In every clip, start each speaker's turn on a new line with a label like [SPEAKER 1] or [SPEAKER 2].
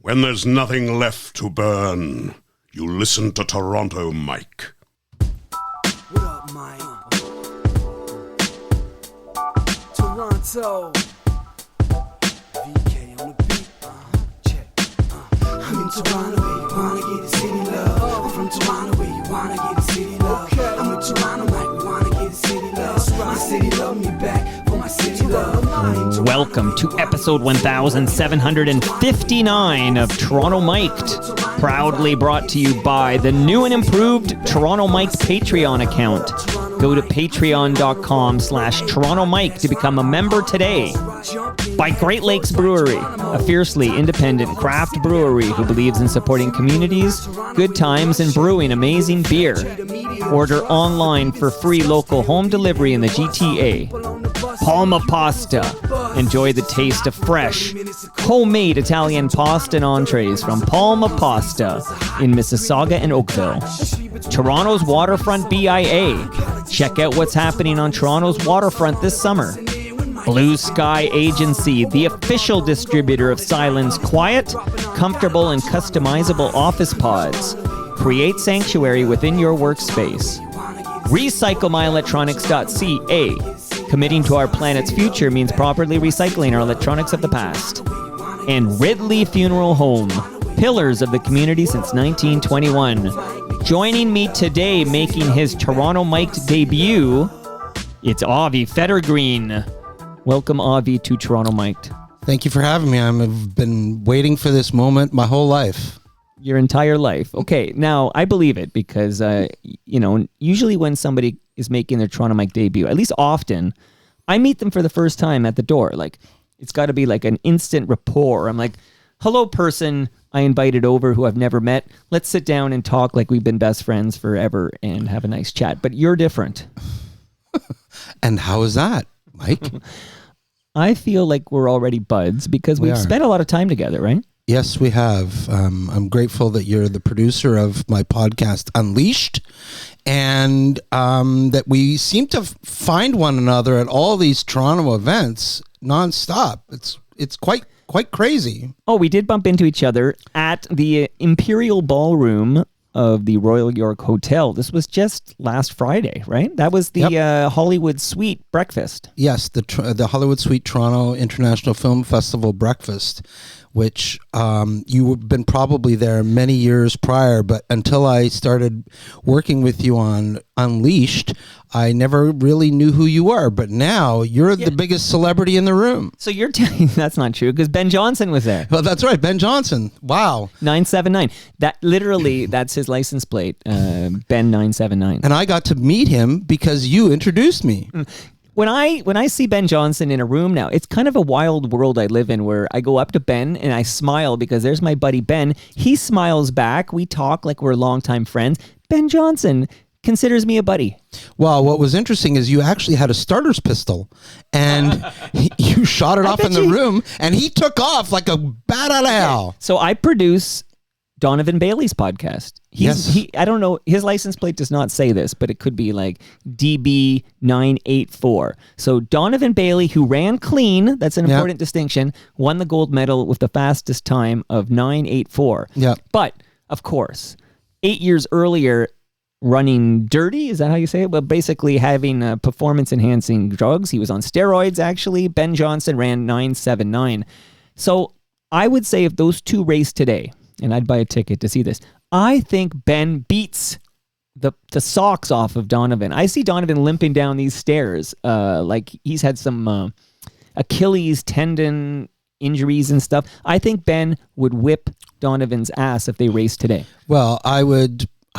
[SPEAKER 1] When there's nothing left to burn, you listen to Toronto Mike.
[SPEAKER 2] What up, Mike? Toronto. VK on the beat. Check. I'm in Toronto where you wanna get the city love. I'm from Toronto where you wanna get the city love. I'm in Toronto Mike, we wanna get the city love. My city love me back for my city love.
[SPEAKER 3] Welcome to episode 1759 of Toronto Mic'd, proudly brought to you by the new and improved Toronto Mic'd Patreon account. Go to patreon.com/Toronto Mike to become a member today. By Great Lakes Brewery, a fiercely independent craft brewery who believes in supporting communities, good times, and brewing amazing beer. Order online for free local home delivery in the GTA. Palma Pasta. Enjoy the taste of fresh, homemade Italian pasta and entrees from Palma Pasta in Mississauga and Oakville. Toronto's Waterfront BIA. Check out what's happening on Toronto's waterfront this summer. Blue Sky Agency, the official distributor of Silence quiet, comfortable, and customizable office pods. Create sanctuary within your workspace. RecycleMyElectronics.ca. Committing to our planet's future means properly recycling our electronics of the past. And Ridley Funeral Home, pillars of the community since 1921. Joining me today making his Toronto Mic'd debut, it's Avi Federgreen. Welcome, Avi, to Toronto Mic'd.
[SPEAKER 4] Thank you for having me. I've been waiting for this moment my whole life.
[SPEAKER 3] Your entire life. Okay, now I believe it because, usually when somebody is making their Toronto Mic'd debut, at least often, I meet them for the first time at the door. Like, it's got to be like an instant rapport. I'm like, hello, person I invited over who I've never met. Let's sit down and talk like we've been best friends forever and have a nice chat. But you're different.
[SPEAKER 4] And how is that, Mike?
[SPEAKER 3] I feel like we're already buds because we've spent a lot of time together, right?
[SPEAKER 4] Yes, we have. I'm grateful that you're the producer of my podcast, Unleashed, and that we seem to find one another at all these Toronto events nonstop. It's quite crazy.
[SPEAKER 3] Oh, we did bump into each other at the Imperial Ballroom of the Royal York Hotel. This was just last Friday, right? That was the Hollywood Suite breakfast.
[SPEAKER 4] Yes, the Hollywood Suite Toronto International Film Festival breakfast, which you've been probably there many years prior, but until I started working with you on Unleashed, I never really knew who you were. But now you're the biggest celebrity in the room.
[SPEAKER 3] So you're telling that's not true because Ben Johnson was there.
[SPEAKER 4] Well, that's right, Ben Johnson. Wow.
[SPEAKER 3] 979. That literally, that's his license plate, Ben 979.
[SPEAKER 4] And I got to meet him because you introduced me.
[SPEAKER 3] When I see Ben Johnson in a room now, it's kind of a wild world I live in where I go up to Ben and I smile because there's my buddy Ben. He smiles back. We talk like we're longtime friends. Ben Johnson considers me a buddy.
[SPEAKER 4] Well, what was interesting is you actually had a starter's pistol and you shot it off in the room and he took off like a bat out of hell.
[SPEAKER 3] So I produce Donovan Bailey's podcast. I don't know, his license plate does not say this, but it could be like DB984. So Donovan Bailey, who ran clean, that's an important distinction, won the gold medal with the fastest time of 984.
[SPEAKER 4] Yeah.
[SPEAKER 3] But, of course, 8 years earlier, running dirty, is that how you say it? Well, basically having performance-enhancing drugs. He was on steroids, actually. Ben Johnson ran 979. So I would say if those two race today, and I'd buy a ticket to see this, I think Ben beats the socks off of Donovan. I see Donovan limping down these stairs like he's had some Achilles tendon injuries and stuff. I think Ben would whip Donovan's ass if they race today.
[SPEAKER 4] Well, I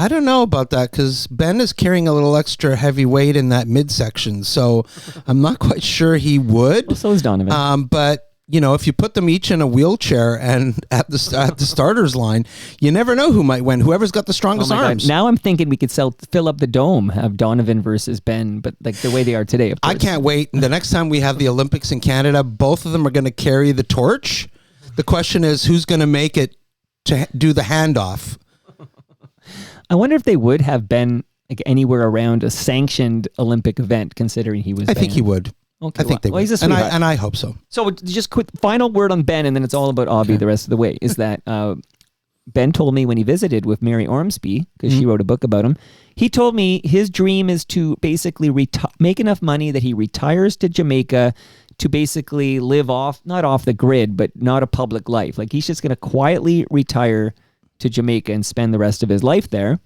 [SPEAKER 4] don't know about that because Ben is carrying a little extra heavy weight in that midsection, so I'm not quite sure he would.
[SPEAKER 3] Well, so is Donovan.
[SPEAKER 4] But if you put them each in a wheelchair and at the starters line, you never know who might win. Whoever's got the strongest arms.
[SPEAKER 3] God. Now I'm thinking we could fill up the dome, have Donovan versus Ben, but like the way they are today, of course.
[SPEAKER 4] I can't wait. The next time we have the Olympics in Canada, both of them are going to carry the torch. The question is, who's going to make it to do the handoff?
[SPEAKER 3] I wonder if they would have Ben like anywhere around a sanctioned Olympic event, considering he was banned.
[SPEAKER 4] I think he would.
[SPEAKER 3] Okay,
[SPEAKER 4] I think they
[SPEAKER 3] well,
[SPEAKER 4] will.
[SPEAKER 3] he's a
[SPEAKER 4] and
[SPEAKER 3] sweetheart.
[SPEAKER 4] I hope so.
[SPEAKER 3] So just quick final word on Ben, and then it's all about Aubie the rest of the way, is that Ben told me when he visited with Mary Ormsby, because she wrote a book about him, he told me his dream is to basically make enough money that he retires to Jamaica to basically live not off the grid, but not a public life. Like he's just going to quietly retire to Jamaica and spend the rest of his life there.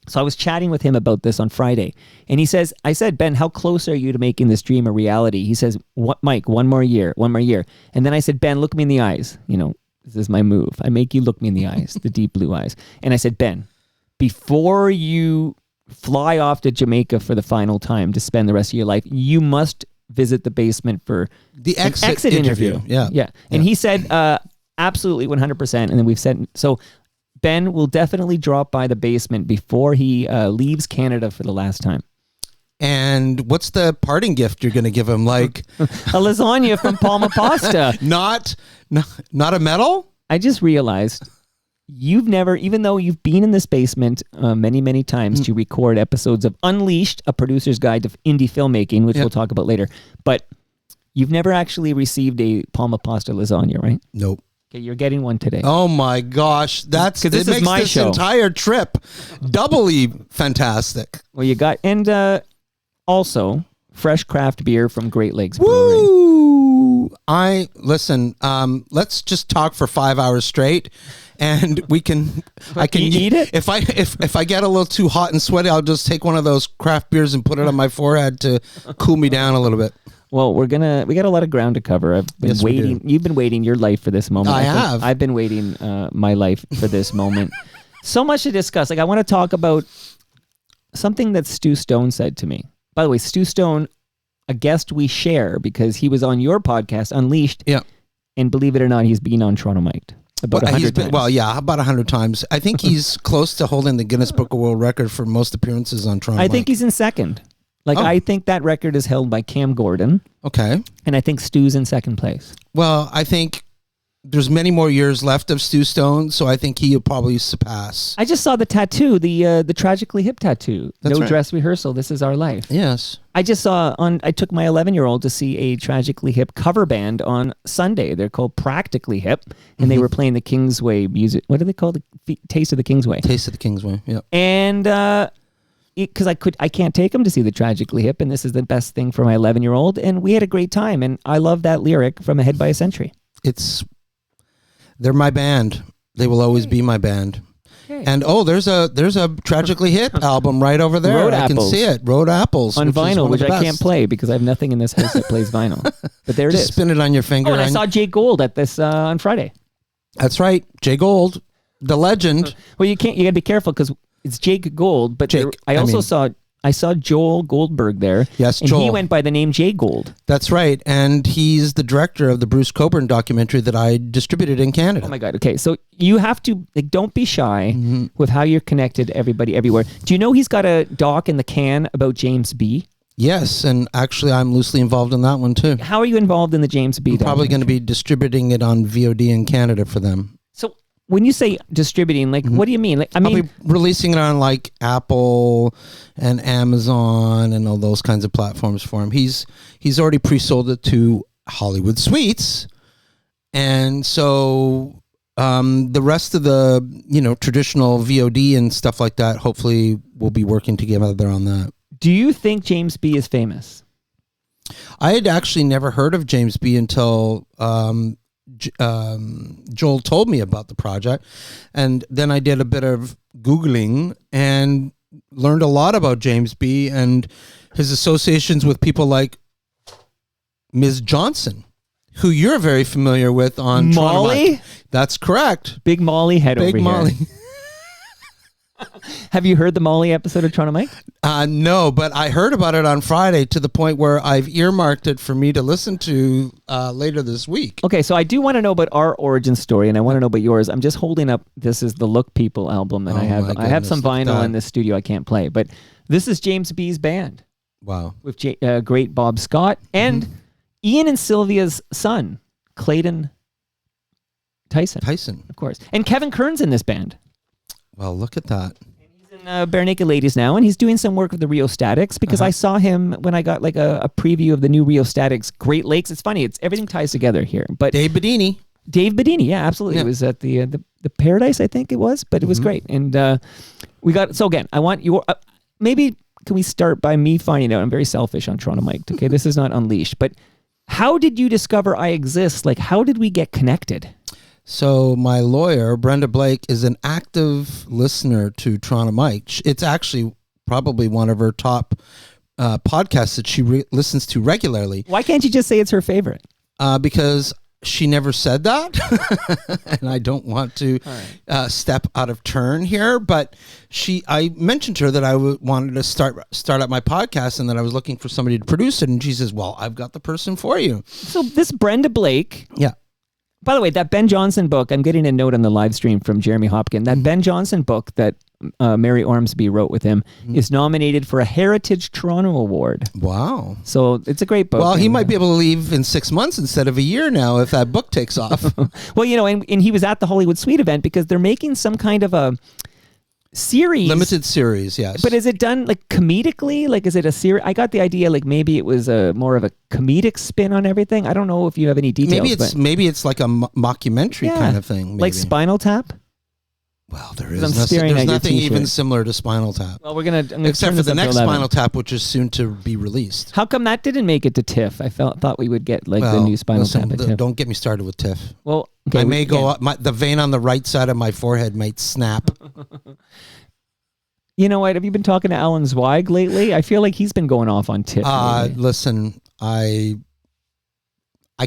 [SPEAKER 3] So I was chatting with him about this on Friday, and I said, Ben, how close are you to making this dream a reality? He says, "What, Mike, one more year. And then I said, Ben, look me in the eyes. This is my move. I make you look me in the eyes, the deep blue eyes. And I said, Ben, before you fly off to Jamaica for the final time to spend the rest of your life, you must visit the basement for
[SPEAKER 4] The
[SPEAKER 3] an exit interview.
[SPEAKER 4] Yeah.
[SPEAKER 3] And he said, absolutely 100%. And then we've said, so Ben will definitely drop by the basement before he leaves Canada for the last time.
[SPEAKER 4] And what's the parting gift you're going to give him? Like
[SPEAKER 3] A lasagna from Palma Pasta.
[SPEAKER 4] not a medal?
[SPEAKER 3] I just realized you've never, even though you've been in this basement many, many times to record episodes of Unleashed, a producer's guide to indie filmmaking, which we'll talk about later, but you've never actually received a Palma Pasta lasagna, right?
[SPEAKER 4] Nope.
[SPEAKER 3] Okay, you're getting one today.
[SPEAKER 4] Oh my gosh,
[SPEAKER 3] Because this
[SPEAKER 4] it
[SPEAKER 3] is
[SPEAKER 4] makes
[SPEAKER 3] my
[SPEAKER 4] this
[SPEAKER 3] show.
[SPEAKER 4] entire trip doubly fantastic.
[SPEAKER 3] Well, you got, and also fresh craft beer from Great Lakes Brewery.
[SPEAKER 4] Woo! Listen. Let's just talk for 5 hours straight, and we can. I can
[SPEAKER 3] eat it.
[SPEAKER 4] If I get a little too hot and sweaty, I'll just take one of those craft beers and put it on my forehead to cool me down a little bit.
[SPEAKER 3] Well, we got a lot of ground to cover. I've been
[SPEAKER 4] Yes, we
[SPEAKER 3] waiting.
[SPEAKER 4] do.
[SPEAKER 3] You've been waiting your life for this moment.
[SPEAKER 4] I
[SPEAKER 3] think
[SPEAKER 4] have.
[SPEAKER 3] I've been waiting my life for this moment. So much to discuss. Like I want to talk about something that Stu Stone said to me. By the way, Stu Stone, a guest we share because he was on your podcast, Unleashed.
[SPEAKER 4] Yeah.
[SPEAKER 3] And believe it or not, he's been on Toronto Mic'd about 100 times.
[SPEAKER 4] Well, yeah, about 100 times. I think he's close to holding the Guinness Book of World Record for most appearances on Toronto.
[SPEAKER 3] I think
[SPEAKER 4] Mic.
[SPEAKER 3] he's in second. Like,
[SPEAKER 4] Oh.
[SPEAKER 3] I think that record is held by Cam Gordon,
[SPEAKER 4] Okay.
[SPEAKER 3] and I think Stu's in second place.
[SPEAKER 4] Well, I think there's many more years left of Stu Stone, so I think he'll probably surpass.
[SPEAKER 3] I just saw the tattoo, the Tragically Hip tattoo.
[SPEAKER 4] That's
[SPEAKER 3] No
[SPEAKER 4] right.
[SPEAKER 3] dress rehearsal. This is our life.
[SPEAKER 4] Yes.
[SPEAKER 3] I just saw I took my 11-year-old to see a Tragically Hip cover band on Sunday. They're called Practically Hip, and they were playing the Kingsway music. What do they call the Taste of the Kingsway?
[SPEAKER 4] Taste of the Kingsway. Yeah.
[SPEAKER 3] And because I can't take him to see the Tragically Hip, and this is the best thing for my 11-year-old, and we had a great time. And I love that lyric from Ahead by a Century.
[SPEAKER 4] They're my band. They will always be my band.
[SPEAKER 3] Okay.
[SPEAKER 4] And there's a Tragically Hip album right over there.
[SPEAKER 3] Road
[SPEAKER 4] I can
[SPEAKER 3] Apples.
[SPEAKER 4] see it. Road Apples
[SPEAKER 3] On
[SPEAKER 4] which is one
[SPEAKER 3] vinyl,
[SPEAKER 4] of
[SPEAKER 3] which
[SPEAKER 4] the
[SPEAKER 3] I can't
[SPEAKER 4] best.
[SPEAKER 3] play because I have nothing in this house that plays vinyl. But there it
[SPEAKER 4] Just
[SPEAKER 3] is.
[SPEAKER 4] spin it on your finger.
[SPEAKER 3] Oh, and I saw Jay Gold at this on Friday.
[SPEAKER 4] That's right, Jay Gold, the legend.
[SPEAKER 3] Well, you got to be careful because it's Jake Gold, but I saw Joel Goldberg there.
[SPEAKER 4] Yes,
[SPEAKER 3] and he
[SPEAKER 4] Joel.
[SPEAKER 3] went by the name Jay Gold.
[SPEAKER 4] That's right, and he's the director of the Bruce Cockburn documentary that I distributed in Canada.
[SPEAKER 3] Oh my God. Okay, so you have to don't be shy with how you're connected to everybody everywhere. Do you know he's got a doc in the can about James B?
[SPEAKER 4] Yes, and actually, I'm loosely involved in that one too.
[SPEAKER 3] How are you involved in the James B?
[SPEAKER 4] I'm probably going to be distributing it on VOD in Canada for them.
[SPEAKER 3] So when you say distributing, like, what do you mean? Like, I
[SPEAKER 4] I'll
[SPEAKER 3] mean,
[SPEAKER 4] be releasing it on like Apple and Amazon and all those kinds of platforms for him. He's already pre-sold it to Hollywood Suites, and so the rest of the traditional VOD and stuff like that. Hopefully, we'll be working together on that.
[SPEAKER 3] do you think James B is famous?
[SPEAKER 4] I had actually never heard of James B until Joel told me about the project, and then I did a bit of Googling and learned a lot about James B and his associations with people like Ms. Johnson, who you're very familiar with on Toronto
[SPEAKER 3] Molly?
[SPEAKER 4] Mic. That's correct.
[SPEAKER 3] Big Molly head
[SPEAKER 4] Big
[SPEAKER 3] over
[SPEAKER 4] Molly.
[SPEAKER 3] here. Have you heard the Molly episode of Toronto Mike?
[SPEAKER 4] No, but I heard about it on Friday to the point where I've earmarked it for me to listen to later this week.
[SPEAKER 3] Okay, so I do want to know about our origin story, and I want to know about yours. I'm just holding up. This is the Look People album, and
[SPEAKER 4] Oh
[SPEAKER 3] I have
[SPEAKER 4] my
[SPEAKER 3] some
[SPEAKER 4] goodness, look at
[SPEAKER 3] vinyl
[SPEAKER 4] that.
[SPEAKER 3] in this studio I can't play, but this is James B's band
[SPEAKER 4] Wow.
[SPEAKER 3] with great Bob Scott and Ian and Sylvia's son, Clayton Tyson,
[SPEAKER 4] Tyson.
[SPEAKER 3] of course, and Kevin Kern's in this band.
[SPEAKER 4] Well, look at that.
[SPEAKER 3] He's in Bare Naked Ladies now, and he's doing some work with the Rheostatics because I saw him when I got like a preview of the new Rheostatics Great Lakes. It's funny, everything ties together here. But
[SPEAKER 4] Dave Bedini,
[SPEAKER 3] yeah, absolutely.
[SPEAKER 4] Yeah.
[SPEAKER 3] It was at the Paradise, I think it was, but it was great. And we got so again. I want your maybe can we start by me finding out? I'm very selfish on Toronto Mike. Okay, this is not Unleashed, but how did you discover I exist? Like, how did we get connected?
[SPEAKER 4] So my lawyer, Brenda Blake, is an active listener to Toronto Mike. It's actually probably one of her top podcasts that she listens to regularly.
[SPEAKER 3] Why can't you just say it's her favorite?
[SPEAKER 4] Because she never said that, and I don't want to step out of turn here. But I mentioned to her that I wanted to start up my podcast and that I was looking for somebody to produce it, and she says, "Well, I've got the person for you."
[SPEAKER 3] So this Brenda Blake.
[SPEAKER 4] Yeah.
[SPEAKER 3] By the way, that Ben Johnson book, I'm getting a note on the live stream from Jeremy Hopkin. That Ben Johnson book that Mary Ormsby wrote with him is nominated for a Heritage Toronto Award.
[SPEAKER 4] Wow.
[SPEAKER 3] So it's a great book.
[SPEAKER 4] Well, he might be able to leave in 6 months instead of a year now if that book takes off.
[SPEAKER 3] Well, and he was at the Hollywood Suite event because they're making some kind of a series.
[SPEAKER 4] Limited series, yes.
[SPEAKER 3] But is it done like comedically? Like, is it a series? I got the idea like maybe it was more of a comedic spin on everything. I don't know if you have any details.
[SPEAKER 4] Maybe it's like a mockumentary kind of thing. Maybe.
[SPEAKER 3] Like Spinal Tap?
[SPEAKER 4] Well, there's nothing even similar to Spinal Tap.
[SPEAKER 3] Well, I'm
[SPEAKER 4] except for the next Spinal Tap, which is soon to be released.
[SPEAKER 3] How come that didn't make it to TIFF? I thought we would get like the new Spinal Tap at TIFF.
[SPEAKER 4] Don't get me started with TIFF.
[SPEAKER 3] Well, okay,
[SPEAKER 4] I may go up. The vein on the right side of my forehead might snap.
[SPEAKER 3] You know what? Have you been talking to Alan Zweig lately? I feel like he's been going off on TIFF.
[SPEAKER 4] Listen, I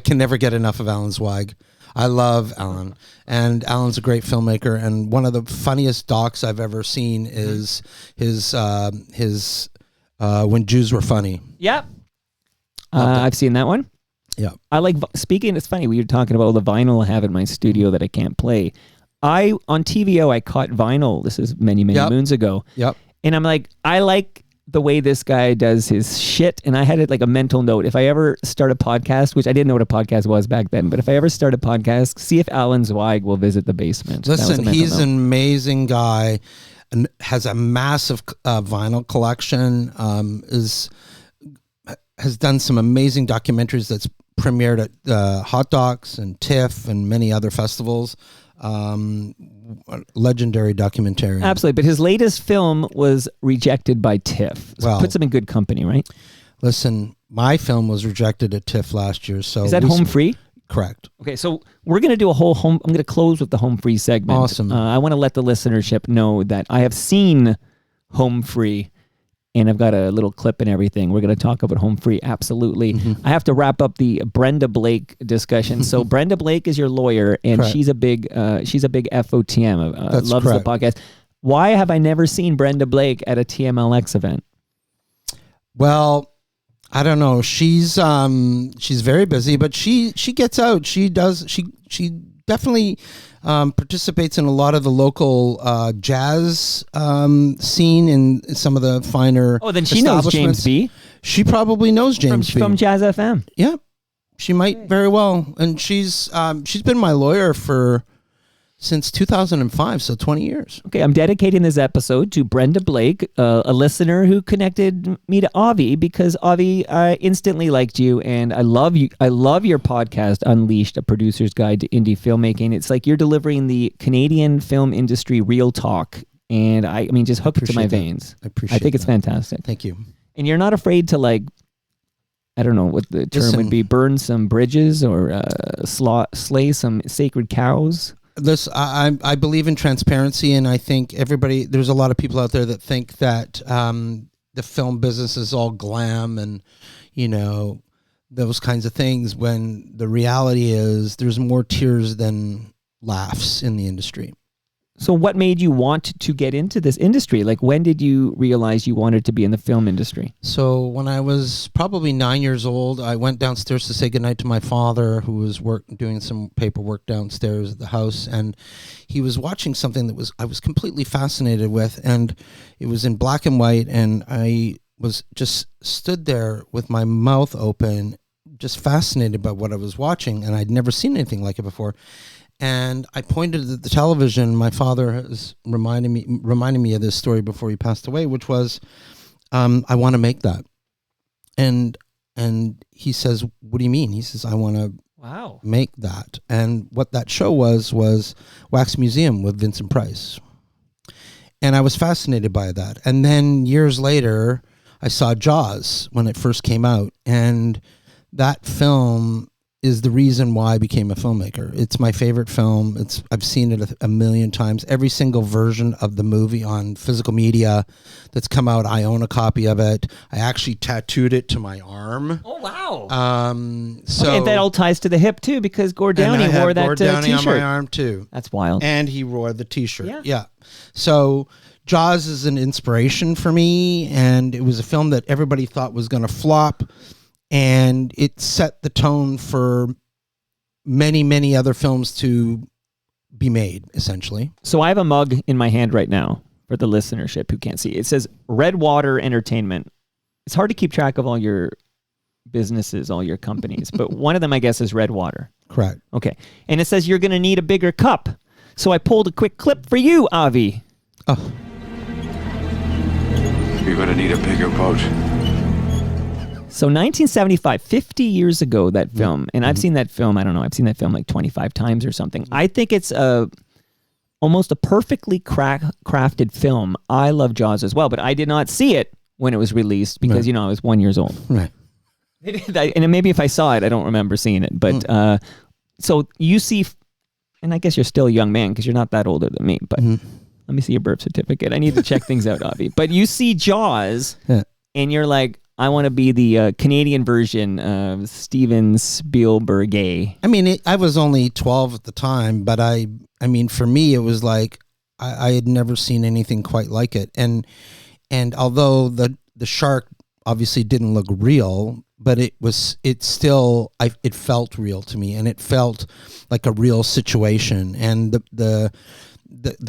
[SPEAKER 4] can never get enough of Alan Zweig. I love Alan, and Alan's a great filmmaker. And one of the funniest docs I've ever seen is his When Jews Were Funny.
[SPEAKER 3] Yep, I've seen that one.
[SPEAKER 4] Yeah,
[SPEAKER 3] I like. Speaking, it's funny we were talking about all the vinyl I have in my studio that I can't play. On TVO, I caught vinyl. This is many moons ago.
[SPEAKER 4] Yep.
[SPEAKER 3] And I'm like, I like the way this guy does his shit. And I had it like a mental note. If I ever start a podcast, which I didn't know what a podcast was back then, but if I ever start a podcast, see if Alan Zweig will visit the basement.
[SPEAKER 4] Listen, he's an amazing guy and has a massive vinyl collection. Has done some amazing documentaries that's premiered at Hot Docs and TIFF and many other festivals. Legendary documentarian.
[SPEAKER 3] Absolutely, but his latest film was rejected by TIFF. So puts him in good company, right?
[SPEAKER 4] Listen, my film was rejected at TIFF last year. So
[SPEAKER 3] is that home free?
[SPEAKER 4] Correct.
[SPEAKER 3] Okay, so we're going to do a whole home. I'm going to close with the home free segment.
[SPEAKER 4] Awesome.
[SPEAKER 3] I want to let the listenership know that I have seen Home Free. And I've got a little clip and everything. We're going to talk about Home Free, absolutely. Mm-hmm. I have to wrap up the Brenda Blake discussion. So Brenda Blake is your lawyer, and
[SPEAKER 4] correct.
[SPEAKER 3] she's a big FOTM. Loves
[SPEAKER 4] correct.
[SPEAKER 3] the podcast. Why have I never seen Brenda Blake at a TMLX event?
[SPEAKER 4] Well, I don't know. She's very busy, but she gets out. She definitely participates in a lot of the local jazz scene in some of the finer.
[SPEAKER 3] Oh, then she knows James B.
[SPEAKER 4] She probably knows James B.
[SPEAKER 3] from Jazz FM.
[SPEAKER 4] Yeah, she might very well, and she's been my lawyer since 2005, so 20 years.
[SPEAKER 3] Okay, I'm dedicating this episode to Brenda Blake, a listener who connected me to Avi because Avi, I instantly liked you, and I love you. I love your podcast, Unleashed: A Producer's Guide to Indie Filmmaking. It's like you're delivering the Canadian film industry real talk, and I mean, just hooked to my veins. I think it's fantastic.
[SPEAKER 4] Thank you. And
[SPEAKER 3] you're not afraid to I don't know what the term would be, burn some bridges or slay some sacred cows.
[SPEAKER 4] I believe in transparency, and I think there's a lot of people out there that think that the film business is all glam and, those kinds of things, when the reality is there's more tears than laughs in the industry.
[SPEAKER 3] So what made you want to get into this industry? Like, when did you realize you wanted to be in the film industry?
[SPEAKER 4] So when I was probably 9 years old, I went downstairs to say goodnight to my father, who was doing some paperwork downstairs at the house, and he was watching something that I was completely fascinated with, and it was in black and white, and I was just stood there with my mouth open, just fascinated by what I was watching, and I'd never seen anything like it before. And I pointed at the television. My father has reminding me of this story before he passed away, which was, I want to make that. And he says, what do you mean? He says, I want to make that. And what that show was Wax Museum with Vincent Price. And I was fascinated by that. And then years later, I saw Jaws when it first came out. And that film is the reason why I became a filmmaker. It's my favorite film. I've seen it a million times. Every single version of the movie on physical media that's come out, I own a copy of it. I actually tattooed it to my arm.
[SPEAKER 3] Oh, wow.
[SPEAKER 4] So
[SPEAKER 3] that all ties to the hip, too, because Gord Downey wore that
[SPEAKER 4] Downey
[SPEAKER 3] T-shirt.
[SPEAKER 4] on my arm, too.
[SPEAKER 3] That's wild.
[SPEAKER 4] And he wore the T-shirt. Yeah. So Jaws is an inspiration for me, and it was a film that everybody thought was going to flop. And it set the tone for many, many other films to be made, essentially.
[SPEAKER 3] So I have a mug in my hand right now for the listenership who can't see. It says Redwater Entertainment. It's hard to keep track of all your businesses, all your companies, but one of them, I guess, is Redwater.
[SPEAKER 4] Correct.
[SPEAKER 3] Okay. And it says you're going to need a bigger cup. So I pulled a quick clip for you, Avi.
[SPEAKER 4] Oh.
[SPEAKER 5] You're going to need a bigger boat.
[SPEAKER 3] So 1975, 50 years ago, that film, and I've seen that film, I don't know, I've seen that film like 25 times or something. I think it's almost a perfectly crafted film. I love Jaws as well, but I did not see it when it was released because, I was 1 year old.
[SPEAKER 4] Right.
[SPEAKER 3] And maybe if I saw it, I don't remember seeing it. But so you see, and I guess you're still a young man because you're not that older than me, but let me see your birth certificate. I need to check things out, Avi. But you see Jaws and you're like, I want to be the Canadian version of Steven Spielberg. I
[SPEAKER 4] mean, I was only 12 at the time, but I mean, for me, it was like I had never seen anything quite like it. And although the shark obviously didn't look real, but it felt real to me, and it felt like a real situation. And the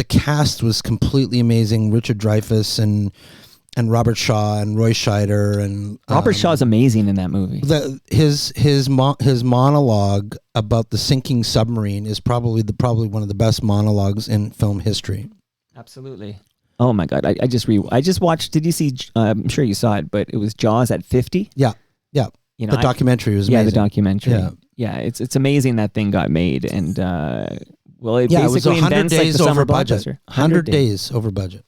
[SPEAKER 4] cast was completely amazing. Richard Dreyfuss and Robert Shaw and Roy Scheider and
[SPEAKER 3] Robert Shaw's amazing in that movie.
[SPEAKER 4] His monologue about the sinking submarine is probably one of the best monologues in film history.
[SPEAKER 3] Absolutely. Oh my God! I just watched. Did you see? I'm sure you saw it, but it was Jaws at 50.
[SPEAKER 4] Yeah. The documentary was amazing.
[SPEAKER 3] The documentary. Yeah, it's amazing that thing got made, and it
[SPEAKER 4] was 100 days over budget. 100 days over budget.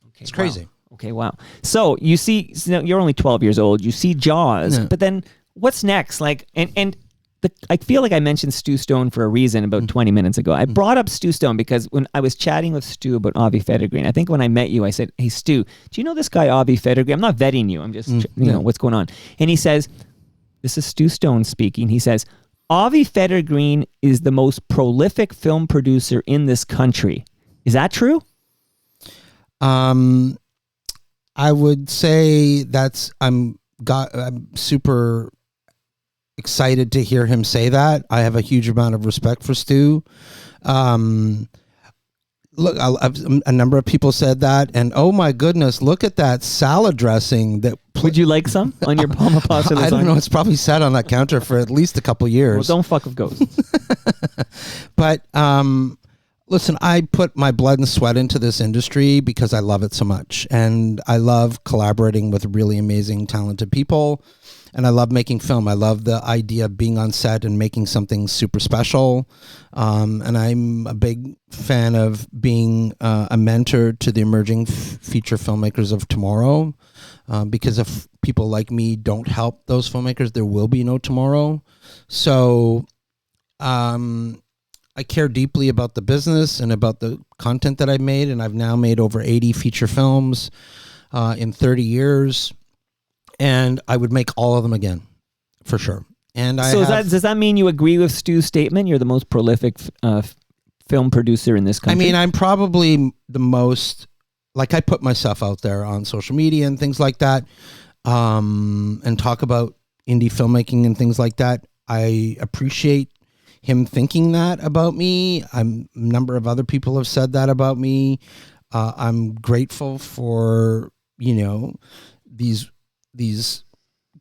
[SPEAKER 3] Okay,
[SPEAKER 4] it's crazy.
[SPEAKER 3] Wow. Okay, wow. So you see, you're only 12 years old. You see Jaws, but then what's next? Like, I feel like I mentioned Stu Stone for a reason about 20 minutes ago. I brought up Stu Stone because when I was chatting with Stu about Avi Federgreen, I think when I met you, I said, "Hey, Stu, do you know this guy Avi Federgreen?" I'm not vetting you. I'm just, what's going on? And he says, this is Stu Stone speaking. He says, Avi Federgreen is the most prolific film producer in this country. Is that true?
[SPEAKER 4] I would say I'm super excited to hear him say that. I have a huge amount of respect for Stu. Look, a number of people said that, and oh my goodness, look at that salad dressing.
[SPEAKER 3] Would you like some on your Palma pasta lasagna?
[SPEAKER 4] I don't know. It's probably sat on that counter for at least a couple years.
[SPEAKER 3] Well, don't fuck with ghosts.
[SPEAKER 4] But listen, I put my blood and sweat into this industry because I love it so much. And I love collaborating with really amazing, talented people. And I love making film. I love the idea of being on set and making something super special. And I'm a big fan of being a mentor to the emerging feature filmmakers of tomorrow. Because if people like me don't help those filmmakers, there will be no tomorrow. So I care deeply about the business and about the content that I've made, and I've now made over 80 feature films in 30 years, and I would make all of them again, for sure. And
[SPEAKER 3] does that mean you agree with Stu's statement? You're the most prolific film producer in this country?
[SPEAKER 4] I mean, I'm probably the most, I put myself out there on social media and things like that, and talk about indie filmmaking and things like that. I appreciate him thinking that about me. A number of other people have said that about me. I'm grateful for, these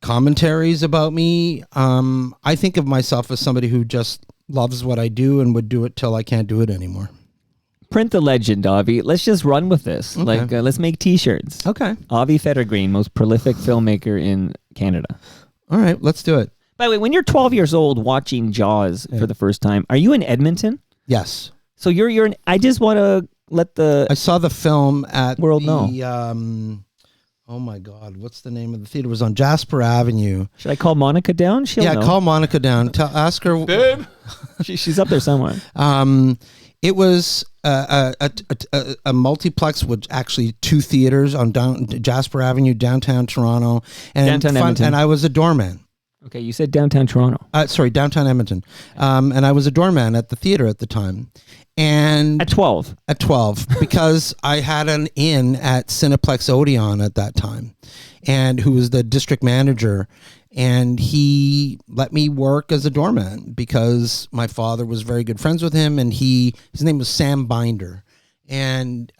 [SPEAKER 4] commentaries about me. I think of myself as somebody who just loves what I do and would do it till I can't do it anymore.
[SPEAKER 3] Print the legend, Avi. Let's just run with this.
[SPEAKER 4] Okay.
[SPEAKER 3] Like, let's make T-shirts.
[SPEAKER 4] Okay.
[SPEAKER 3] Avi Federgreen, most prolific filmmaker in Canada.
[SPEAKER 4] All right, let's do it.
[SPEAKER 3] By the way, when you're 12 years old watching Jaws for the first time, are you in Edmonton?
[SPEAKER 4] Yes.
[SPEAKER 3] So you're in, I just want to let the
[SPEAKER 4] I saw the film at
[SPEAKER 3] world
[SPEAKER 4] know. Oh my God, what's the name of the theater? It was on Jasper Avenue.
[SPEAKER 3] Should I call Monica down? She'll know.
[SPEAKER 4] Call Monica down. Ask her.
[SPEAKER 1] Babe?
[SPEAKER 3] She's up there somewhere.
[SPEAKER 4] It was a multiplex with actually 2 theaters on Jasper Avenue, downtown Toronto, and
[SPEAKER 3] Downtown Edmonton.
[SPEAKER 4] And I was a doorman.
[SPEAKER 3] Okay, you said downtown Toronto.
[SPEAKER 4] Sorry, downtown Edmonton. And I was a doorman at the theater at the time. And
[SPEAKER 3] At 12.
[SPEAKER 4] At 12, because I had an in at Cineplex Odeon at that time, and who was the district manager, and he let me work as a doorman because my father was very good friends with him, and his name was Sam Binder, and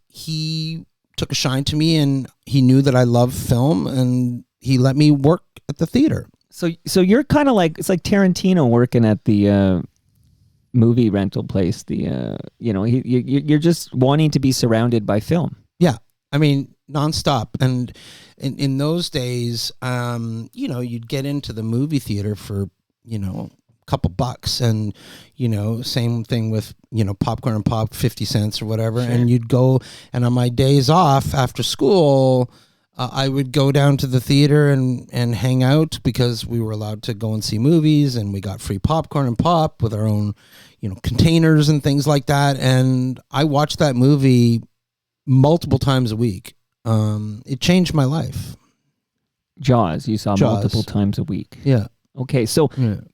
[SPEAKER 4] he took a shine to me, and he knew that I loved film, and he let me work at the theater.
[SPEAKER 3] So you're kind of like, it's like Tarantino working at the movie rental place. You're just wanting to be surrounded by film.
[SPEAKER 4] Yeah, I mean, nonstop. And in those days, you'd get into the movie theater for a couple bucks, and same thing with popcorn and pop, 50 cents or whatever. Sure. And you'd go, and on my days off after school, I would go down to the theater and hang out because we were allowed to go and see movies, and we got free popcorn and pop with our own, containers and things like that. And I watched that movie multiple times a week. It changed my life.
[SPEAKER 3] Jaws, you saw multiple times a week.
[SPEAKER 4] Yeah.
[SPEAKER 3] Okay, so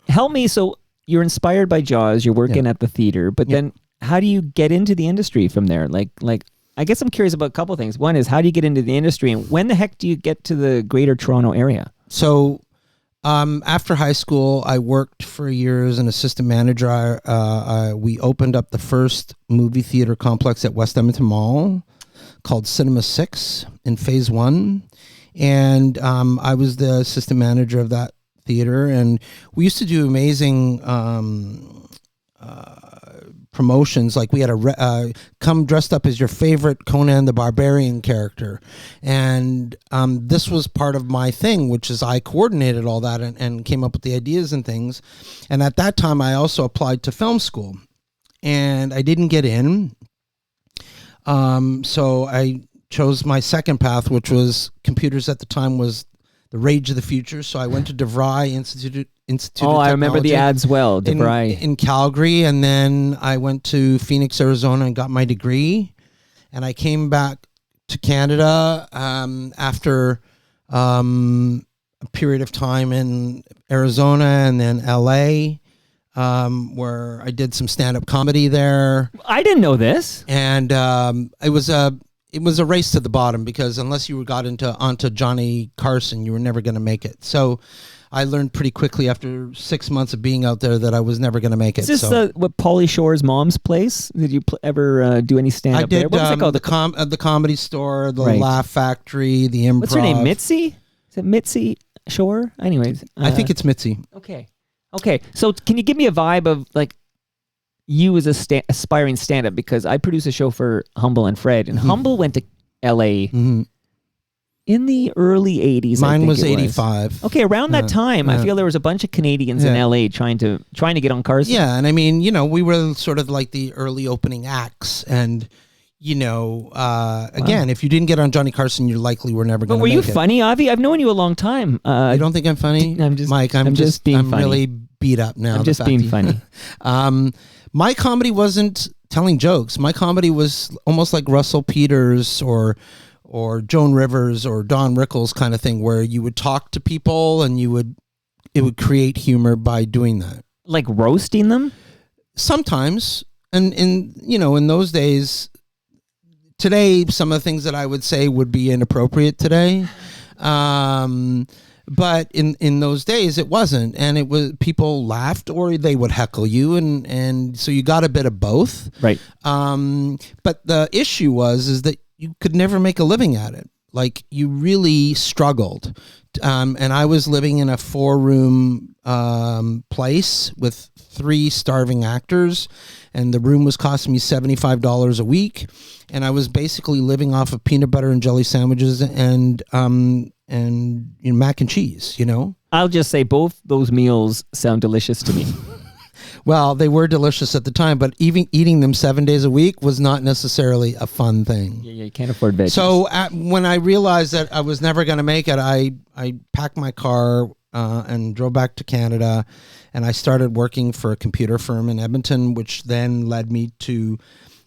[SPEAKER 3] help me. So you're inspired by Jaws, you're working at the theater, but then how do you get into the industry from there? Like, I guess I'm curious about a couple of things. One is, how do you get into the industry, and when the heck do you get to the Greater Toronto area?
[SPEAKER 4] So after high school, I worked for a year as an assistant manager. We opened up the first movie theater complex at West Edmonton Mall called Cinema 6 in Phase 1. And I was the assistant manager of that theater. And we used to do amazing promotions. Like, we had a come dressed up as your favorite Conan the Barbarian character, and this was part of my thing, which is I coordinated all that and came up with the ideas and things. And at that time, I also applied to film school, and I didn't get in. So I chose my second path, which was computers. At the time was the rage of the future. So I went to DeVry Institute
[SPEAKER 3] Oh,
[SPEAKER 4] of
[SPEAKER 3] I remember the
[SPEAKER 4] Technology
[SPEAKER 3] ads well, DeVry.
[SPEAKER 4] in Calgary, and then I went to Phoenix, Arizona, and got my degree. And I came back to Canada after a period of time in Arizona and then LA, where I did some stand-up comedy there.
[SPEAKER 3] I didn't know this.
[SPEAKER 4] And it was a race to the bottom, because unless you got onto Johnny Carson, you were never going to make it. So I learned pretty quickly after 6 months of being out there that I was never going to make it.
[SPEAKER 3] Is this what Pauly Shore's mom's place? Did you ever do any stand-up there?
[SPEAKER 4] I did.
[SPEAKER 3] What was it called?
[SPEAKER 4] The Comedy Store, the Laugh Factory, the Improv.
[SPEAKER 3] What's her name? Mitzi? Is it Mitzi Shore? Anyways.
[SPEAKER 4] I think it's Mitzi.
[SPEAKER 3] Okay. So can you give me a vibe of, like, you as a aspiring stand-up? Because I produce a show for Humble and Fred, and Humble went to L.A. in the early 80s.
[SPEAKER 4] Mine was 85.
[SPEAKER 3] Okay, around that time, I feel there was a bunch of Canadians in LA trying to get on Carson.
[SPEAKER 4] Yeah, and I mean, we were sort of like the early opening acts, and again, if you didn't get on Johnny Carson, you likely were never going to make it.
[SPEAKER 3] But were you funny, Avi? I've known you a long time.
[SPEAKER 4] You don't think I'm funny? Mike, I'm just being funny. Really beat up now.
[SPEAKER 3] I'm just being funny.
[SPEAKER 4] My comedy wasn't telling jokes. My comedy was almost like Russell Peters or Joan Rivers or Don Rickles kind of thing, where you would talk to people and it would create humor by doing that.
[SPEAKER 3] Like roasting them? Sometimes.
[SPEAKER 4] And in those days, today, some of the things that I would say would be inappropriate today. But in those days, it wasn't. And it was, people laughed or they would heckle you. And so you got a bit of both.
[SPEAKER 3] Right.
[SPEAKER 4] But the issue is that you could never make a living at it. like you really struggled. And I was living in a 4-room place with 3 starving actors, and the room was costing me $75 a week, and I was basically living off of peanut butter and jelly sandwiches and mac and cheese.
[SPEAKER 3] I'll just say both those meals sound delicious to me.
[SPEAKER 4] Well, they were delicious at the time, but even eating them 7 days a week was not necessarily a fun thing.
[SPEAKER 3] Yeah, you can't afford veggies.
[SPEAKER 4] So when I realized that I was never going to make it, I packed my car and drove back to Canada, and I started working for a computer firm in Edmonton, which then led me to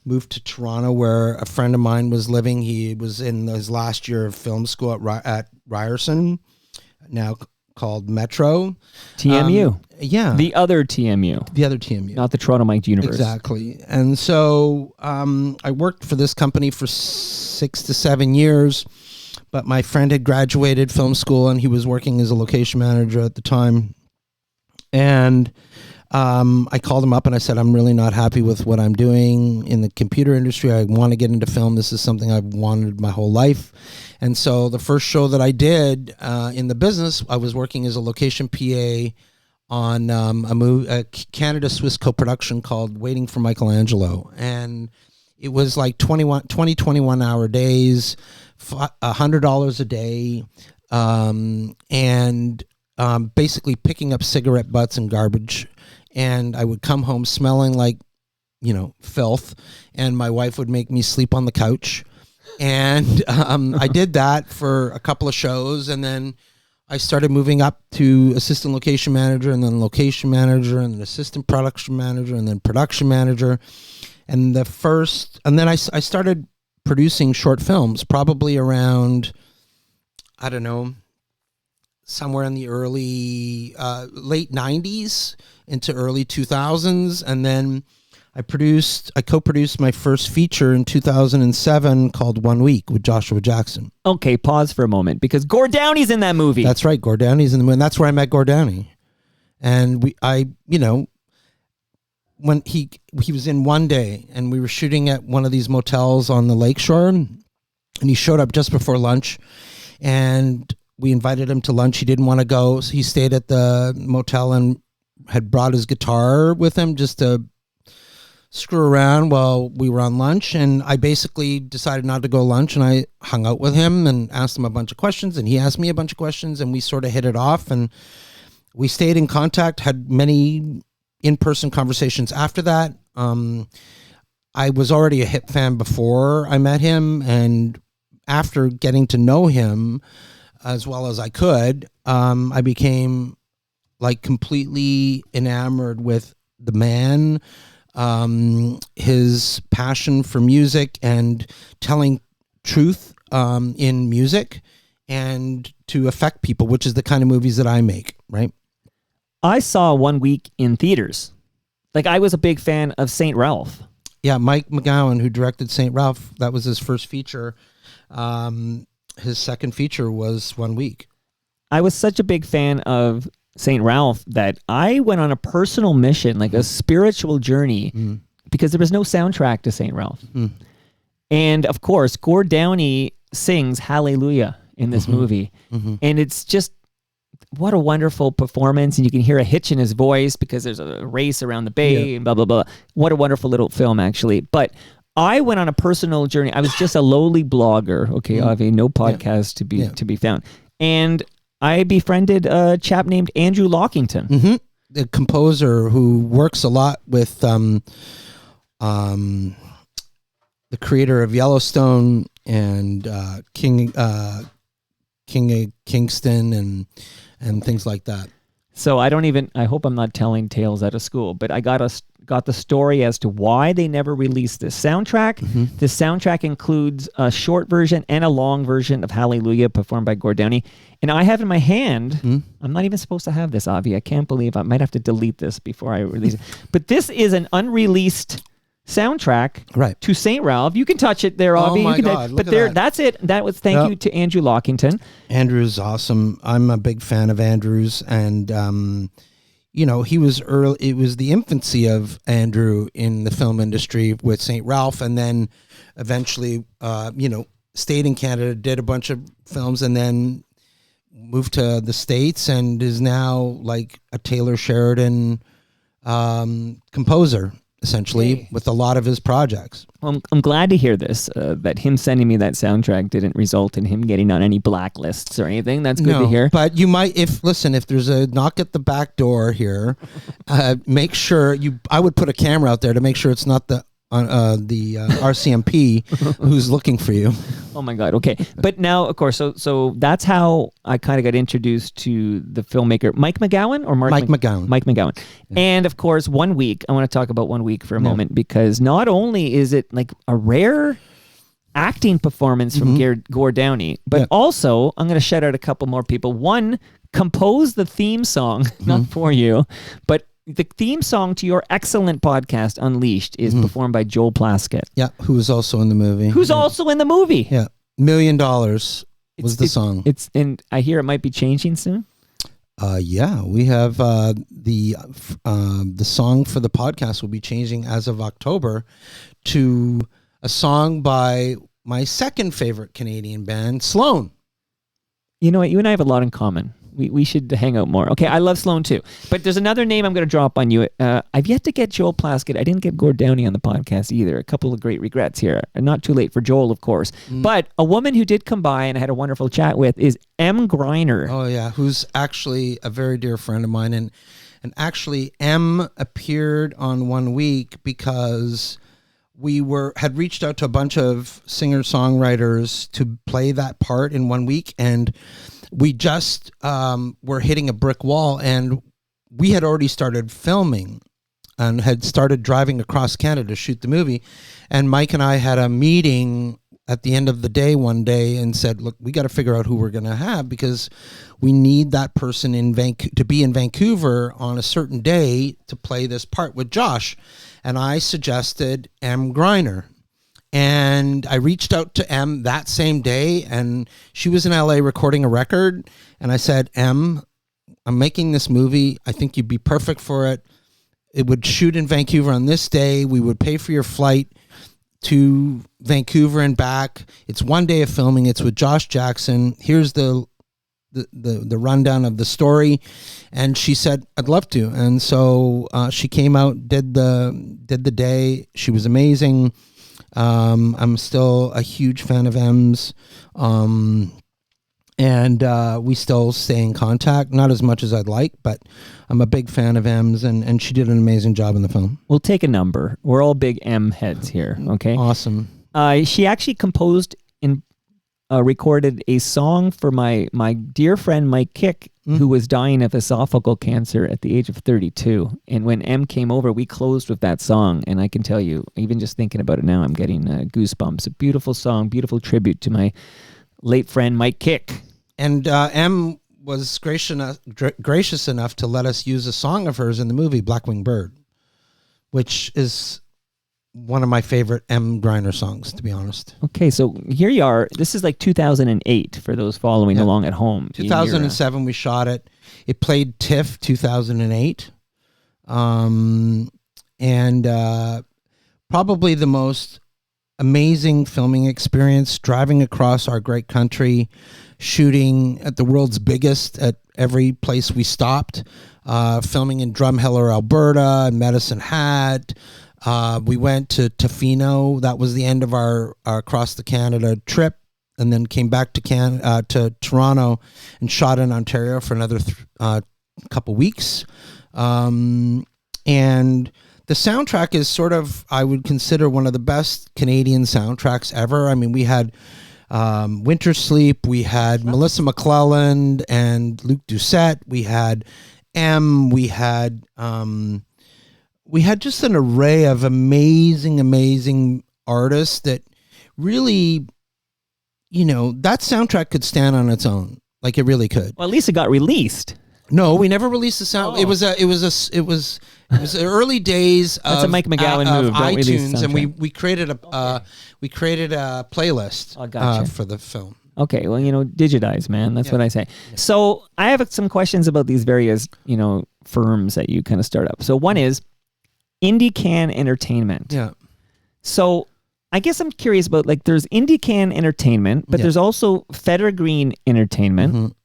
[SPEAKER 4] move to Toronto, where a friend of mine was living. He was in his last year of film school at Ryerson, now called Metro.
[SPEAKER 3] TMU.
[SPEAKER 4] Yeah.
[SPEAKER 3] The other TMU.
[SPEAKER 4] The other TMU.
[SPEAKER 3] Not the Toronto Mike Universe.
[SPEAKER 4] Exactly. And so I worked for this company for 6 to 7 years, but my friend had graduated film school and he was working as a location manager at the time. And I called him up and I said, I'm really not happy with what I'm doing in the computer industry. I want to get into film. This is something I've wanted my whole life. And so the first show that I did in the business, I was working as a location PA on a Canada-Swiss co-production called Waiting for Michelangelo. And it was like 21-hour days, $100 a day, and basically picking up cigarette butts and garbage. And I would come home smelling like, filth, and my wife would make me sleep on the couch. And I did that for a couple of shows, and then I started moving up to assistant location manager, and then location manager, and then assistant production manager, and then production manager. And then I started producing short films, probably around, I don't know, somewhere in the late 90s into early 2000s. And then I co-produced my first feature in 2007 called 1 Week with Joshua Jackson.
[SPEAKER 3] Okay, pause for a moment, because Gord Downey's in that movie.
[SPEAKER 4] That's right, Gord Downey's in the movie, and that's where I met Gord Downey. And when he was in one day, and we were shooting at one of these motels on the lakeshore, and he showed up just before lunch, and we invited him to lunch. He didn't want to go, so he stayed at the motel and had brought his guitar with him just to screw around while we were on lunch. And I basically decided not to go to lunch, and I hung out with him and asked him a bunch of questions, and he asked me a bunch of questions, and we sort of hit it off, and we stayed in contact, had many in-person conversations after that. I was already a hip fan before I met him, and after getting to know him as well as I could, I became like completely enamored with the man, his passion for music and telling truth in music and to affect people, which is the kind of movies that I make, right?
[SPEAKER 3] I saw 1 Week in theaters. Like, I was a big fan of St. Ralph.
[SPEAKER 4] Yeah, Mike McGowan, who directed St. Ralph, that was his first feature. His second feature was 1 Week.
[SPEAKER 3] I was such a big fan of St. Ralph that I went on a personal mission, like a spiritual journey, because there was no soundtrack to St. Ralph. And of course, Gord Downey sings Hallelujah in this movie. And it's just, what a wonderful performance. And you can hear a hitch in his voice because there's a race around the bay and blah, blah, blah. What a wonderful little film, actually. But I went on a personal journey. I was just a lowly blogger. Okay, obviously no podcast to be found. And I befriended a chap named Andrew Lockington.
[SPEAKER 4] The composer who works a lot with the creator of Yellowstone and King of Kingston and things like that.
[SPEAKER 3] So I hope I'm not telling tales out of school, but I got the story as to why they never released this soundtrack. The soundtrack includes a short version and a long version of Hallelujah performed by Gord Downey. And I have in my hand, I'm not even supposed to have this, Avi. I can't believe I might have to delete this before I release it. But this is an unreleased soundtrack to St. Ralph. You can touch it there, Avi.
[SPEAKER 4] Oh my
[SPEAKER 3] you can
[SPEAKER 4] God, look
[SPEAKER 3] but
[SPEAKER 4] at
[SPEAKER 3] there,
[SPEAKER 4] that.
[SPEAKER 3] that's it. That was thank you to Andrew Lockington.
[SPEAKER 4] Andrew's awesome. I'm a big fan of Andrew's, and he was early. It was the infancy of Andrew in the film industry with St. Ralph, and then eventually, stayed in Canada, did a bunch of films, and then moved to the States and is now like a Taylor Sheridan composer, essentially, with a lot of his projects.
[SPEAKER 3] Well, I'm glad to hear this, that him sending me that soundtrack didn't result in him getting on any blacklists or anything. That's good to hear.
[SPEAKER 4] But you might, if there's a knock at the back door here, make sure I would put a camera out there to make sure it's not the RCMP who's looking for you.
[SPEAKER 3] Oh my God. Okay. But now, of course, so that's how I kind of got introduced to the filmmaker, Mike McGowan or Mike McGowan. Mike McGowan. Yeah. And of course, 1 Week, I want to talk about 1 Week for a moment, because not only is it like a rare acting performance from Gord Downey, but also I'm going to shout out a couple more people. One composed the theme song, not for you, but the theme song to your excellent podcast, Unleashed, is performed by Joel Plaskett.
[SPEAKER 4] Yeah, who was also in the movie.
[SPEAKER 3] Who's also in the movie.
[SPEAKER 4] Yeah, $1 Million was the song.
[SPEAKER 3] And I hear it might be changing soon.
[SPEAKER 4] Yeah, we have the song for the podcast will be changing as of October to a song by my second favorite Canadian band, Sloan.
[SPEAKER 3] You know what? You and I have a lot in common. We should hang out more. Okay, I love Sloan too. But there's another name I'm going to drop on you. I've yet to get Joel Plaskett. I didn't get Gord Downey on the podcast either. A couple of great regrets here. And not too late for Joel, of course. But a woman who did come by and I had a wonderful chat with is M. Greiner.
[SPEAKER 4] Oh, yeah, who's actually a very dear friend of mine. And actually, M appeared on 1 Week because we had reached out to a bunch of singer-songwriters to play that part in 1 week, and we just were hitting a brick wall, and we had already started filming and had started driving across Canada to shoot the movie. And Mike and I had a meeting at the end of the day one day and said, look, we got to figure out who we're going to have, because we need that person to be in Vancouver on a certain day to play this part with Josh. And I suggested M. Greiner. And I reached out to M that same day, and she was in LA recording a record. And I said, M, I'm making this movie. I think you'd be perfect for it. It would shoot in Vancouver on this day. We would pay for your flight to Vancouver and back. It's 1 day of filming. It's with Josh Jackson. Here's the rundown of the story. And she said, I'd love to. And so she came out, did the day. She was amazing. I'm still a huge fan of M's, and we still stay in contact, not as much as I'd like, but I'm a big fan of M's, and she did an amazing job in the film.
[SPEAKER 3] We'll take a number. We're all big M heads here, okay?
[SPEAKER 4] Awesome.
[SPEAKER 3] She actually composed and recorded a song for my dear friend Mike Kick, who was dying of esophageal cancer at the age of 32. And when M came over, we closed with that song. And I can tell you, even just thinking about it now, I'm getting goosebumps. A beautiful song, beautiful tribute to my late friend Mike Kick.
[SPEAKER 4] And M was gracious enough to let us use a song of hers in the movie Blackwing Bird, which is one of my favorite M. Greiner songs, to be honest.
[SPEAKER 3] Okay, so here you are. This is like 2008 for those following along at home.
[SPEAKER 4] 2007 we shot it. It played TIFF 2008. And probably the most amazing filming experience, driving across our great country, shooting at the world's biggest at every place we stopped, filming in Drumheller, Alberta, and Medicine Hat. We went to Tofino. That was the end of our across the Canada trip, and then came back to Toronto and shot in Ontario for another couple weeks. And the soundtrack is sort of, I would consider, one of the best Canadian soundtracks ever. I mean, we had Winter Sleep, we had Melissa McClelland and Luc Doucette, we had M, we had just an array of amazing artists that really, that soundtrack could stand on its own. Like, it really could.
[SPEAKER 3] Well, at least it got released.
[SPEAKER 4] No, we never released the sound.
[SPEAKER 3] Oh.
[SPEAKER 4] It was the early days of,
[SPEAKER 3] That's a Mike McGowan move. Don't release
[SPEAKER 4] iTunes,
[SPEAKER 3] the
[SPEAKER 4] and we created a playlist for the film.
[SPEAKER 3] Okay, well, digitize, man. That's what I say. Yeah. So I have some questions about these various, firms that you kind of start up. So one is IndieCan Entertainment.
[SPEAKER 4] Yeah.
[SPEAKER 3] So I guess I'm curious about, like, there's IndieCan Entertainment, but there's also Federgreen Entertainment,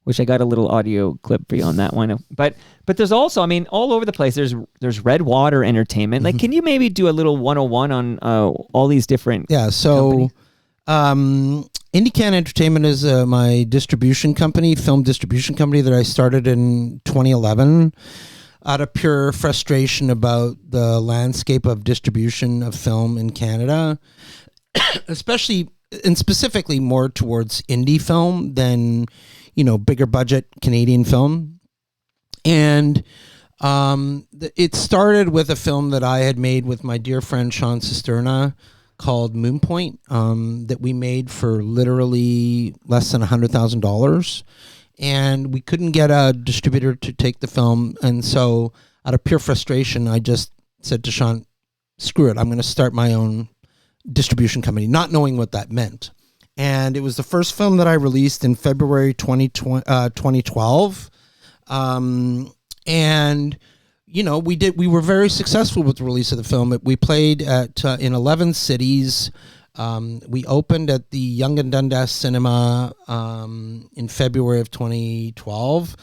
[SPEAKER 3] which I got a little audio clip for you on that one. But there's also, I mean, all over the place, there's Redwater Entertainment. Like, can you maybe do a little 101 on all these different
[SPEAKER 4] so IndieCan Entertainment is my distribution company, film distribution company that I started in 2011 out of pure frustration about the landscape of distribution of film in Canada, especially and specifically more towards indie film than, bigger budget Canadian film. And it started with a film that I had made with my dear friend Sean Cisterna called Moonpoint, that we made for literally less than $100,000. And we couldn't get a distributor to take the film. And so out of pure frustration, I just said to Sean, screw it, I'm going to start my own distribution company, not knowing what that meant. And it was the first film that I released in February 2012. And we were very successful with the release of the film. We played in 11 cities. We opened at the Yonge and Dundas Cinema in February of 2012.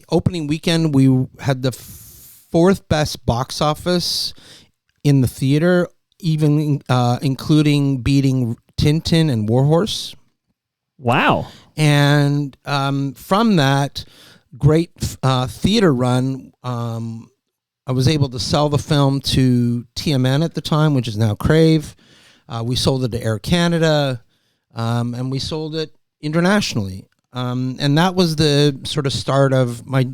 [SPEAKER 4] Opening weekend, we had the fourth best box office in the theater, even including beating Tintin and Warhorse.
[SPEAKER 3] Wow.
[SPEAKER 4] And from that great theater run, I was able to sell the film to TMN at the time, which is now Crave. We sold it to Air Canada, and we sold it internationally. And that was the sort of start of my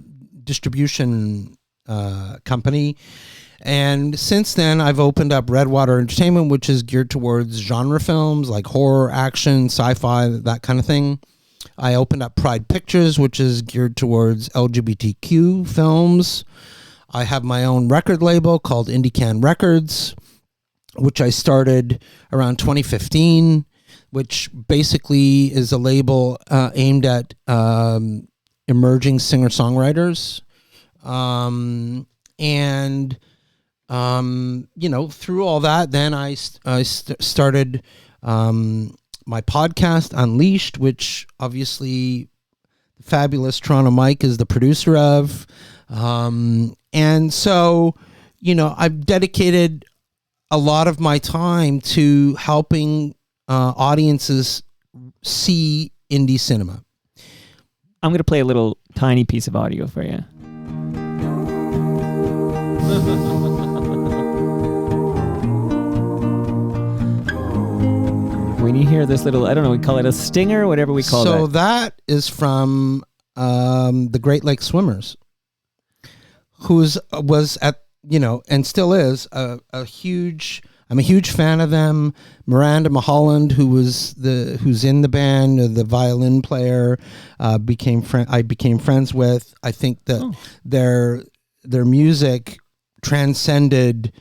[SPEAKER 4] distribution company. And since then, I've opened up Redwater Entertainment, which is geared towards genre films like horror, action, sci-fi, that kind of thing. I opened up Pride Pictures, which is geared towards LGBTQ films. I have my own record label called IndieCan Records, which I started around 2015, which basically is a label aimed at emerging singer-songwriters. Through all that, then I started my podcast, Unleashed, which obviously the fabulous Toronto Mike is the producer of. And so, I've dedicated a lot of my time to helping audiences see indie cinema.
[SPEAKER 3] I'm going to play a little tiny piece of audio for you. When you hear this little, I don't know, we call it a stinger, whatever we call it.
[SPEAKER 4] So that is from the Great Lakes Swimmers, was at, and still is a huge, I'm a huge fan of them. Miranda Mulholland, who's in the band, the violin player, I became friends with. I think that their music transcended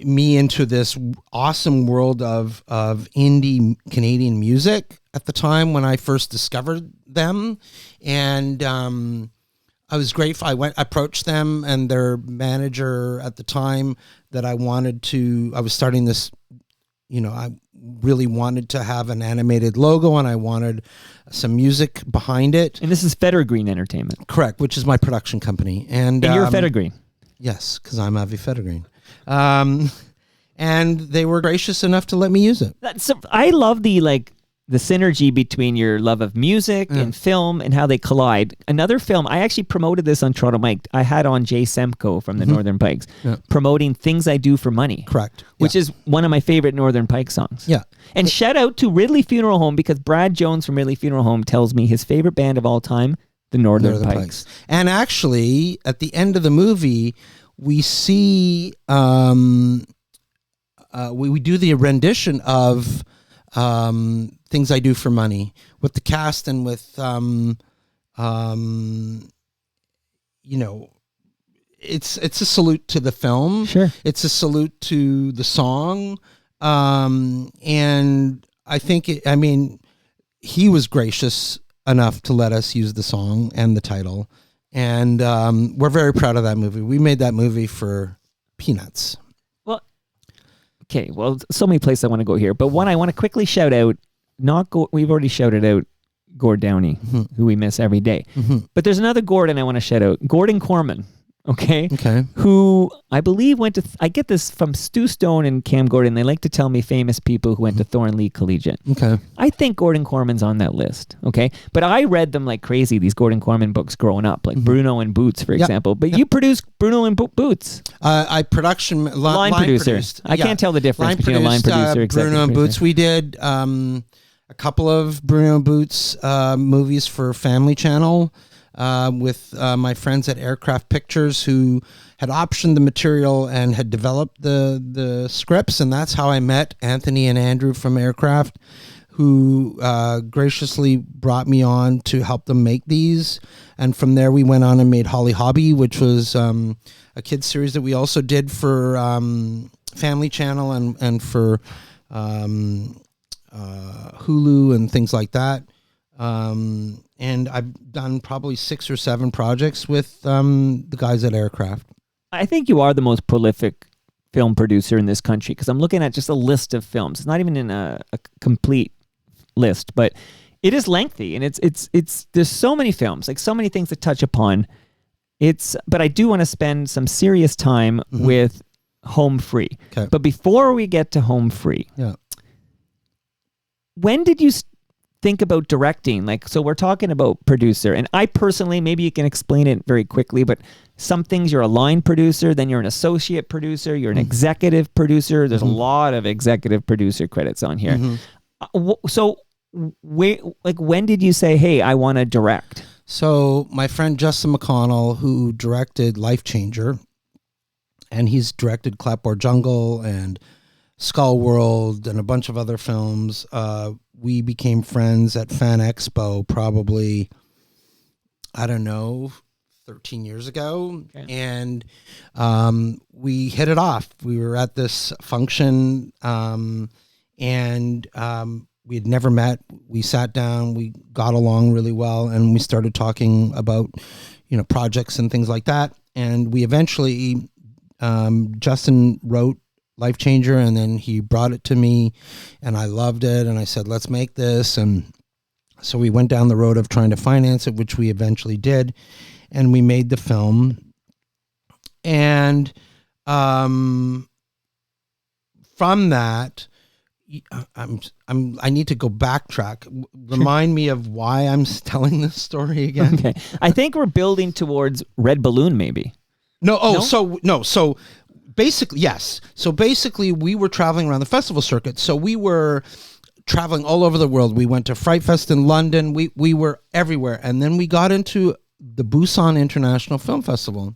[SPEAKER 4] me into this awesome world of indie Canadian music at the time when I first discovered them. And I was grateful. I approached them and their manager at the time that I was starting this, I really wanted to have an animated logo and I wanted some music behind it.
[SPEAKER 3] And this is Federgreen Entertainment.
[SPEAKER 4] Correct, which is my production company. And
[SPEAKER 3] you're Federgreen.
[SPEAKER 4] Yes, because I'm Avi Federgreen. And they were gracious enough to let me use it.
[SPEAKER 3] I love the synergy between your love of music and film and how they collide. Another film, I actually promoted this on Toronto Mike. I had on Jay Semko from the Northern Pikes promoting Things I Do for Money.
[SPEAKER 4] Correct.
[SPEAKER 3] Which is one of my favorite Northern Pike songs.
[SPEAKER 4] Yeah.
[SPEAKER 3] And shout out to Ridley Funeral Home, because Brad Jones from Ridley Funeral Home tells me his favorite band of all time, the Northern Pikes.
[SPEAKER 4] And actually, at the end of the movie, we see we do the rendition of Things I Do for Money with the cast and with it's a salute to the film.
[SPEAKER 3] Sure.
[SPEAKER 4] It's a salute to the song. And I think he was gracious enough to let us use the song and the title. And we're very proud of that movie. We made that movie for peanuts.
[SPEAKER 3] Well, Okay, well, so many places I want to go here, but one I want to quickly shout out. We've already shouted out Gord Downey, who we miss every day. But there's another Gordon I want to shout out, Gordon Corman. Okay. Who I believe went to. I get this from Stu Stone and Cam Gordon. They like to tell me famous people who went to Thornley Collegiate.
[SPEAKER 4] Okay.
[SPEAKER 3] I think Gordon Corman's on that list. Okay, but I read them like crazy. These Gordon Corman books growing up, like Bruno and Boots, for example. But you produced Bruno and Boots.
[SPEAKER 4] I line
[SPEAKER 3] producer.
[SPEAKER 4] Produced.
[SPEAKER 3] I can't tell the difference between a line producer,
[SPEAKER 4] Bruno and Boots. We did a couple of Bruno and Boots movies for Family Channel. With my friends at Aircraft Pictures, who had optioned the material and had developed the scripts, and that's how I met Anthony and Andrew from Aircraft, who graciously brought me on to help them make these. And from there, we went on and made Holly Hobby, which was a kids series that we also did for Family Channel and for Hulu and things like that. And I've done probably 6 or 7 projects with the guys at Aircraft.
[SPEAKER 3] I think you are the most prolific film producer in this country, because I'm looking at just a list of films. It's not even in a complete list, but it is lengthy, and it's there's so many films, like so many things to touch upon. But I do want to spend some serious time with Home Free.
[SPEAKER 4] Okay.
[SPEAKER 3] But before we get to Home Free, when did you think about directing? Like, so we're talking about producer, and I personally, maybe you can explain it very quickly, but some things you're a line producer, then you're an associate producer, you're an executive producer. There's a lot of executive producer credits on here. So when did you say, hey, I want to direct?
[SPEAKER 4] So my friend Justin McConnell, who directed Life Changer, and he's directed Clapboard Jungle and Skull World and a bunch of other films. We became friends at Fan Expo probably, I don't know, 13 years ago. Okay. And we hit it off. We were at this function and we had never met. We sat down, we got along really well, and we started talking about, projects and things like that. And we eventually, Justin wrote Life Changer, and then he brought it to me, and I loved it, and I said, let's make this. And so we went down the road of trying to finance it, which we eventually did, and we made the film. And from that, I need to go backtrack. Remind me of why I'm telling this story again.
[SPEAKER 3] Okay, I think we're building towards Red Balloon, maybe.
[SPEAKER 4] So basically, yes. So basically, we were traveling around the festival circuit. So we were traveling all over the world. We went to Fright Fest in London. We were everywhere. And then we got into the Busan International Film Festival.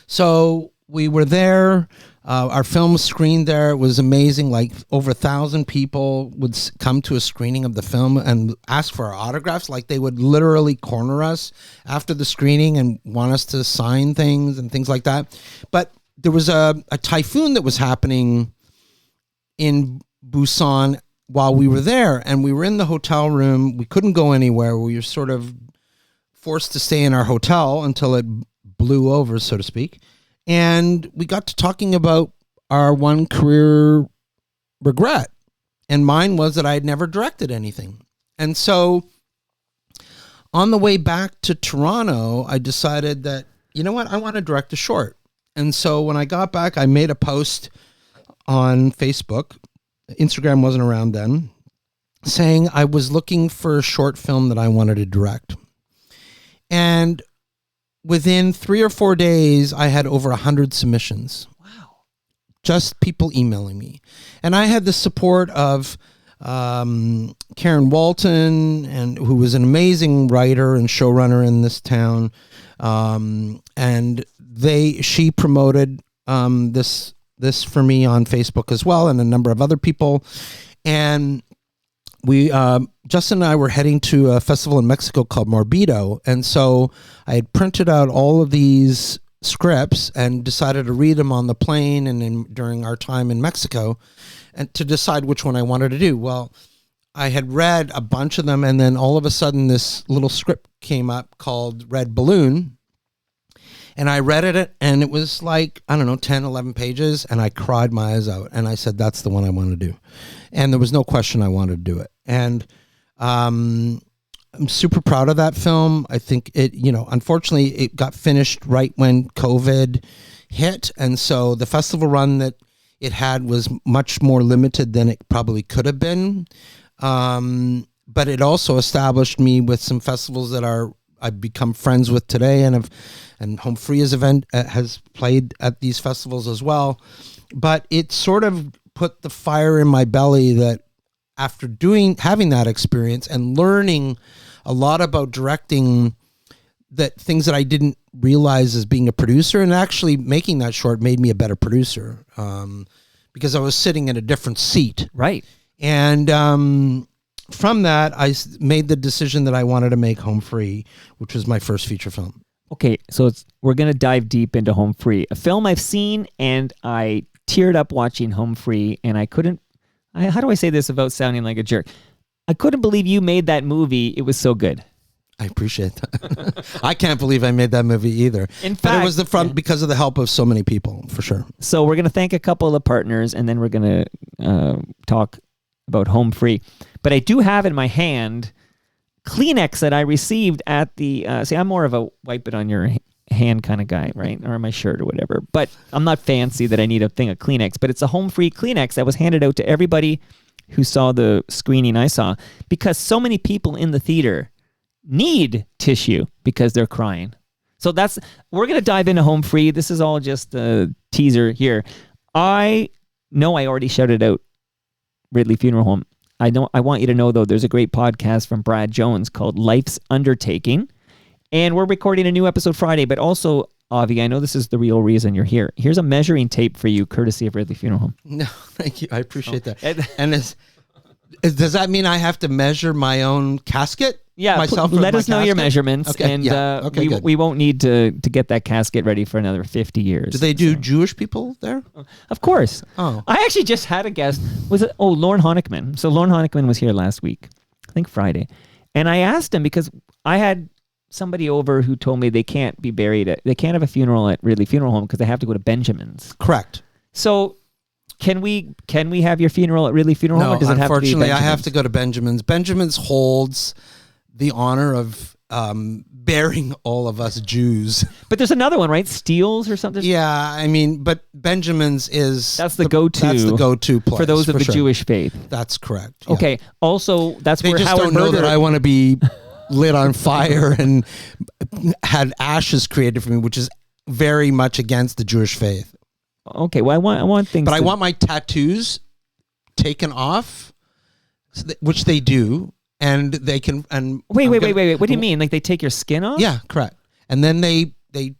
[SPEAKER 4] So we were there. Our film was screened there. It was amazing. Like over 1,000 people would come to a screening of the film and ask for our autographs. Like they would literally corner us after the screening and want us to sign things and things like that. But there was a typhoon that was happening in Busan while we were there, and we were in the hotel room. We couldn't go anywhere. We were sort of forced to stay in our hotel until it blew over, so to speak. And we got to talking about our one career regret, and mine was that I had never directed anything. And so on the way back to Toronto, I decided that, you know what, I want to direct a short. And so when I got back, I made a post on Facebook. Instagram wasn't around then, saying I was looking for a short film that I wanted to direct. And within 3 or 4 days, I had over 100 submissions.
[SPEAKER 3] Wow.
[SPEAKER 4] Just people emailing me. And I had the support of Karen Walton, and who was an amazing writer and showrunner in this town. And she promoted this for me on Facebook as well, and a number of other people. And we Justin and I were heading to a festival in Mexico called Morbido, and so I had printed out all of these scripts and decided to read them on the plane and during our time in Mexico, and to decide which one I wanted to do. Well, I had read a bunch of them, and then all of a sudden this little script came up called Red Balloon. And I read it, and it was like, I don't know, 10, 11 pages, and I cried my eyes out. And I said, that's the one I want to do. And there was no question I wanted to do it. And I'm super proud of that film. I think it, unfortunately, it got finished right when COVID hit. And so the festival run that it had was much more limited than it probably could have been. But it also established me with some festivals that I've become friends with today, and Home Free's event has played at these festivals as well. But it sort of put the fire in my belly that after having that experience and learning a lot about directing, that things that I didn't realize as being a producer, and actually making that short made me a better producer, because I was sitting in a different seat.
[SPEAKER 3] Right.
[SPEAKER 4] And from that, I made the decision that I wanted to make Home Free, which was my first feature film.
[SPEAKER 3] Okay, so we're going to dive deep into Home Free, a film I've seen, and I teared up watching Home Free, and I couldn't, how do I say this without sounding like a jerk? I couldn't believe you made that movie. It was so good.
[SPEAKER 4] I appreciate that. I can't believe I made that movie either.
[SPEAKER 3] In fact,
[SPEAKER 4] but it was because of the help of so many people, for sure.
[SPEAKER 3] So we're going to thank a couple of the partners, and then we're going to talk about Home Free. But I do have in my hand Kleenex that I received at the, see, I'm more of a wipe it on your hand kind of guy, right? Or my shirt or whatever. But I'm not fancy that I need a thing of Kleenex. But it's a Home Free Kleenex that was handed out to everybody who saw the screening I saw, because so many people in the theater need tissue because they're crying. So we're going to dive into Home Free. This is all just a teaser here. I know I already shouted out Ridley Funeral Home. I want you to know, though, there's a great podcast from Brad Jones called Life's Undertaking, and we're recording a new episode Friday. But also, Avi, I know this is the real reason you're here. Here's a measuring tape for you, courtesy of Ridley Funeral Home.
[SPEAKER 4] No, thank you. I appreciate that. And does that mean I have to measure my own casket?
[SPEAKER 3] Yeah,
[SPEAKER 4] myself.
[SPEAKER 3] Let us know your measurements,
[SPEAKER 4] okay,
[SPEAKER 3] and
[SPEAKER 4] good.
[SPEAKER 3] we won't need to get that casket ready for another 50 years.
[SPEAKER 4] Do they do Jewish people there?
[SPEAKER 3] Of course.
[SPEAKER 4] Oh,
[SPEAKER 3] I actually just had a guest. Lorne Honickman. So Lorne Honickman was here last week, I think Friday, and I asked him because I had somebody over who told me they can't have a funeral at Ridley Funeral Home because they have to go to Benjamin's.
[SPEAKER 4] Correct.
[SPEAKER 3] So can we have your funeral at Ridley Funeral Home? Or does it have to be
[SPEAKER 4] unfortunately, I
[SPEAKER 3] Benjamin's?
[SPEAKER 4] have to go to Benjamin's. Benjamin's holds the honor of burying all of us Jews.
[SPEAKER 3] But there's another one, right? Steele's or something?
[SPEAKER 4] Yeah, I mean, but Benjamin's is...
[SPEAKER 3] That's the go-to.
[SPEAKER 4] That's the go-to place.
[SPEAKER 3] For those of the
[SPEAKER 4] sure.
[SPEAKER 3] Jewish faith.
[SPEAKER 4] That's correct. Yeah.
[SPEAKER 3] Okay. Also, that's
[SPEAKER 4] They
[SPEAKER 3] where
[SPEAKER 4] just
[SPEAKER 3] Howard
[SPEAKER 4] don't know
[SPEAKER 3] Berger...
[SPEAKER 4] that I want to be lit on fire and had ashes created for me, which is very much against the Jewish faith.
[SPEAKER 3] Okay, well, I want things...
[SPEAKER 4] But I want my tattoos taken off, which they do. And they can
[SPEAKER 3] wait. What do you mean? Like they take your skin off?
[SPEAKER 4] Yeah, correct. And then they